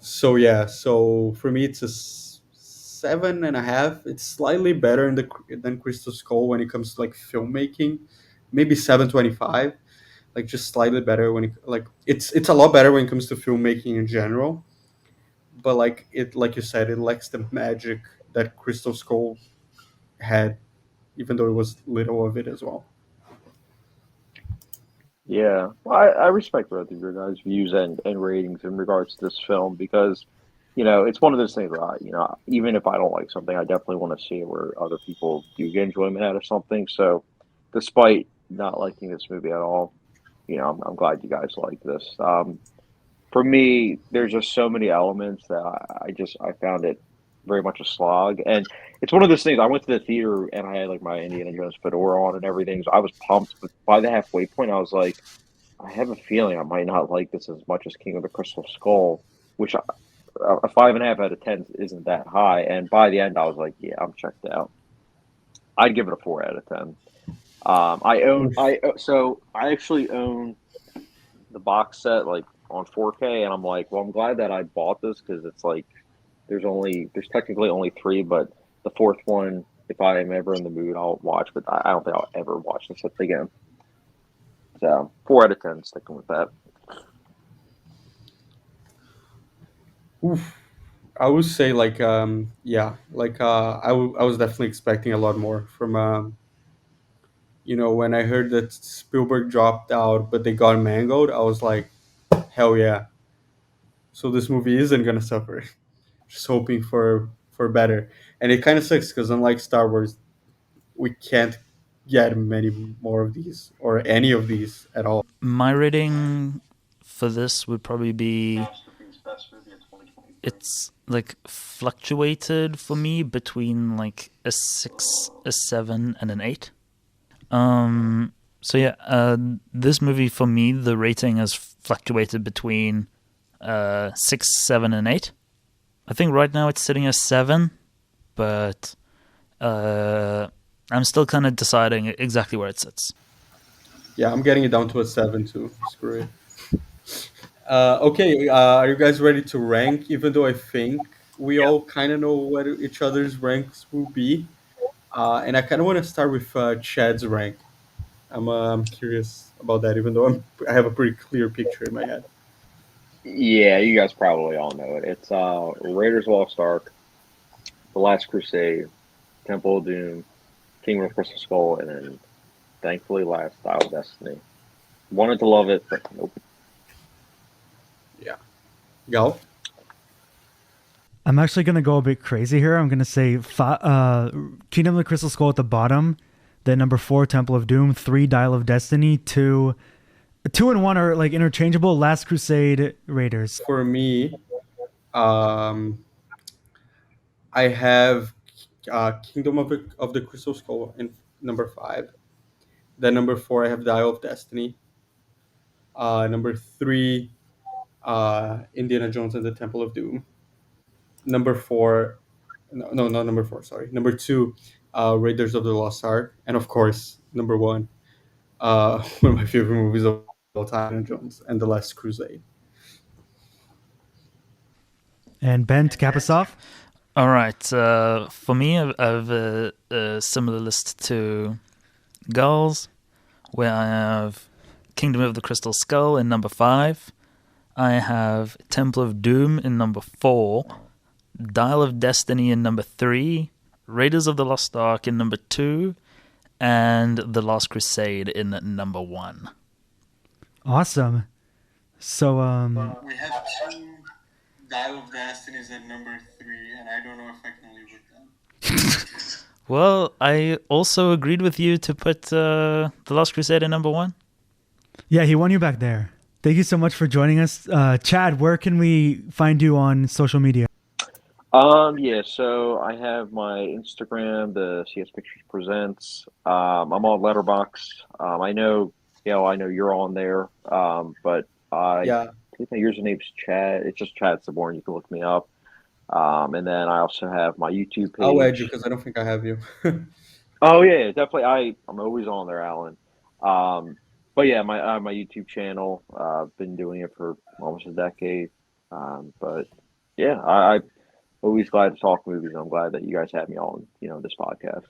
So yeah, so for me it's a 7.5. It's slightly better than Crystal Skull when it comes to like filmmaking, maybe 7.25. Like just slightly better when it's a lot better when it comes to filmmaking in general. But like you said, it lacks the magic that Crystal Skull had, even though it was little of it as well. Yeah, well, I respect both of your guys' views and ratings in regards to this film because, it's one of those things that even if I don't like something, I definitely want to see it where other people do get enjoyment out of something. So, despite not liking this movie at all, I'm glad you guys like this. For me, there's just so many elements that I found it very much a slog, and it's one of those things. I went to the theater and I had like my Indiana Jones fedora on and everything, so I was pumped. But by the halfway point, I was like, I have a feeling I might not like this as much as King of the Crystal Skull, which a 5.5 out of 10 isn't that high. And by the end, I was like, yeah, I'm checked out. I'd give it a 4 out of 10. I actually own the box set like on 4K, and I'm like, well, I'm glad that I bought this because it's like there's technically only three, but the fourth one if I am ever in the mood, I'll watch. But I don't think I'll ever watch this again. So 4 out of 10, sticking with that. Oof. I would say like yeah, like I was definitely expecting a lot more from when I heard that Spielberg dropped out but they got mangoed, I was like, hell yeah. So this movie isn't gonna suffer. Just hoping for better. And it kind of sucks because unlike Star Wars, we can't get many more of these or any of these at all. My rating for this would probably be, it's like fluctuated for me between like a 6, a 7, and an 8. So yeah, this movie for me, the rating has fluctuated between 6, 7, and 8. I think right now it's sitting at 7, but I'm still kind of deciding exactly where it sits. Yeah, I'm getting it down to a 7 too. Screw it. Okay, are you guys ready to rank? Even though I think we all kind of know what each other's ranks will be, and I kind of want to start with Chad's rank. I'm curious about that, even though I have a pretty clear picture in my head. Yeah, you guys probably all know it. It's Raiders of the Lost Ark, The Last Crusade, Temple of Doom, Kingdom of Crystal Skull, and then thankfully last Dial of Destiny. Wanted to love it, but nope. Yeah, Gal. I'm actually gonna go a bit crazy here. I'm gonna say Kingdom of the Crystal Skull at the bottom, then number 4 Temple of Doom, 3 Dial of Destiny, 2 and 1 are like interchangeable. Last Crusade, Raiders. For me, um, I have Kingdom of the Crystal Skull in number 5. Then number 4, I have Dial of Destiny. Number 3, Indiana Jones and the Temple of Doom. Number 4, no, not number 4. Sorry, number 2, Raiders of the Lost Ark, and of course, number 1, one of my favorite movies of all time, Indiana Jones and the Last Crusade. And Ben, to cap us off. All right. For me, I have a similar list to Gulls, where I have Kingdom of the Crystal Skull in number 5. I have Temple of Doom in number 4. Dial of Destiny in number 3. Raiders of the Lost Ark in number 2. And The Last Crusade in number 1. Awesome. So We have 2 Dial of Destinies at number 3, and I don't know if I can live with them. Well, I also agreed with you to put The Last Crusade in number 1. yeah, he won you back there. Thank you so much for joining us. Chad, where can we find you on social media? Yeah, so I have my Instagram, the CS Pictures Presents. I'm on Letterboxd. I know, I know you're on there. But I Yeah, think my username's Chad. It's just Chad Saborn. You can look me up. And then I also have my YouTube I'll add you page. because I don't think I have you. Oh yeah, definitely. I'm always on there, Alan. Um, but yeah, my YouTube channel. I've been doing it for almost a decade. But yeah, I always glad to talk movies. I'm glad that you guys had me on, this podcast.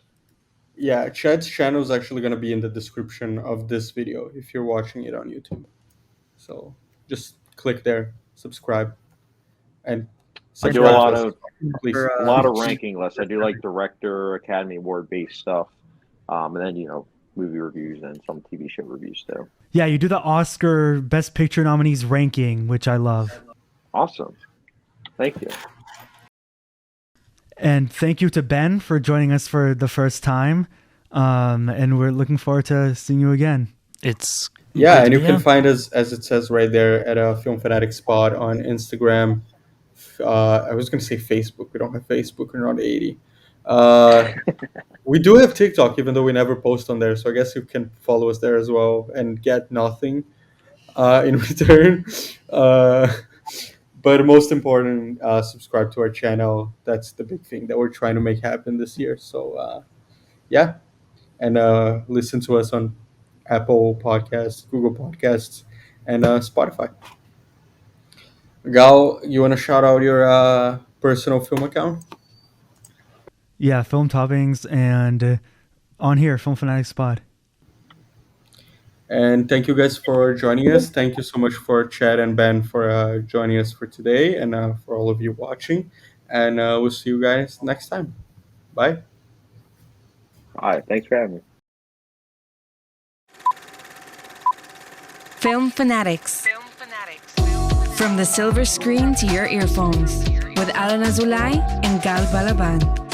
Yeah, Chad's channel is actually going to be in the description of this video if you're watching it on YouTube. So just click there, subscribe, and I do a subscribe to lot us, of please. a lot of ranking lists. I do like director, Academy Award based stuff, and then movie reviews and some TV show reviews too. Yeah, you do the Oscar Best Picture nominees ranking, which I love. Awesome, thank you. And thank you to Ben for joining us for the first time. And we're looking forward to seeing you again. It's Yeah, good to and you be can here. find us, as it says right there, at a Film Fanatics Pod on Instagram. I was going to say Facebook. We don't have Facebook. We're not 80. We do have TikTok, even though we never post on there. So I guess you can follow us there as well and get nothing in return. Uh, but most important, subscribe to our channel. That's the big thing that we're trying to make happen this year. So yeah, and listen to us on Apple Podcasts, Google Podcasts, and Spotify. Gal, you want to shout out your personal film account? Yeah, Film Toppings, and on here, Film Fanatics Pod. And thank you guys for joining us. Thank you so much for Chad and Ben for joining us for today, and for all of you watching. And we'll see you guys next time. Bye. All right, thanks for having me. Film Fanatics. From the silver screen to your earphones with Alan Azulay and Gal Balaban.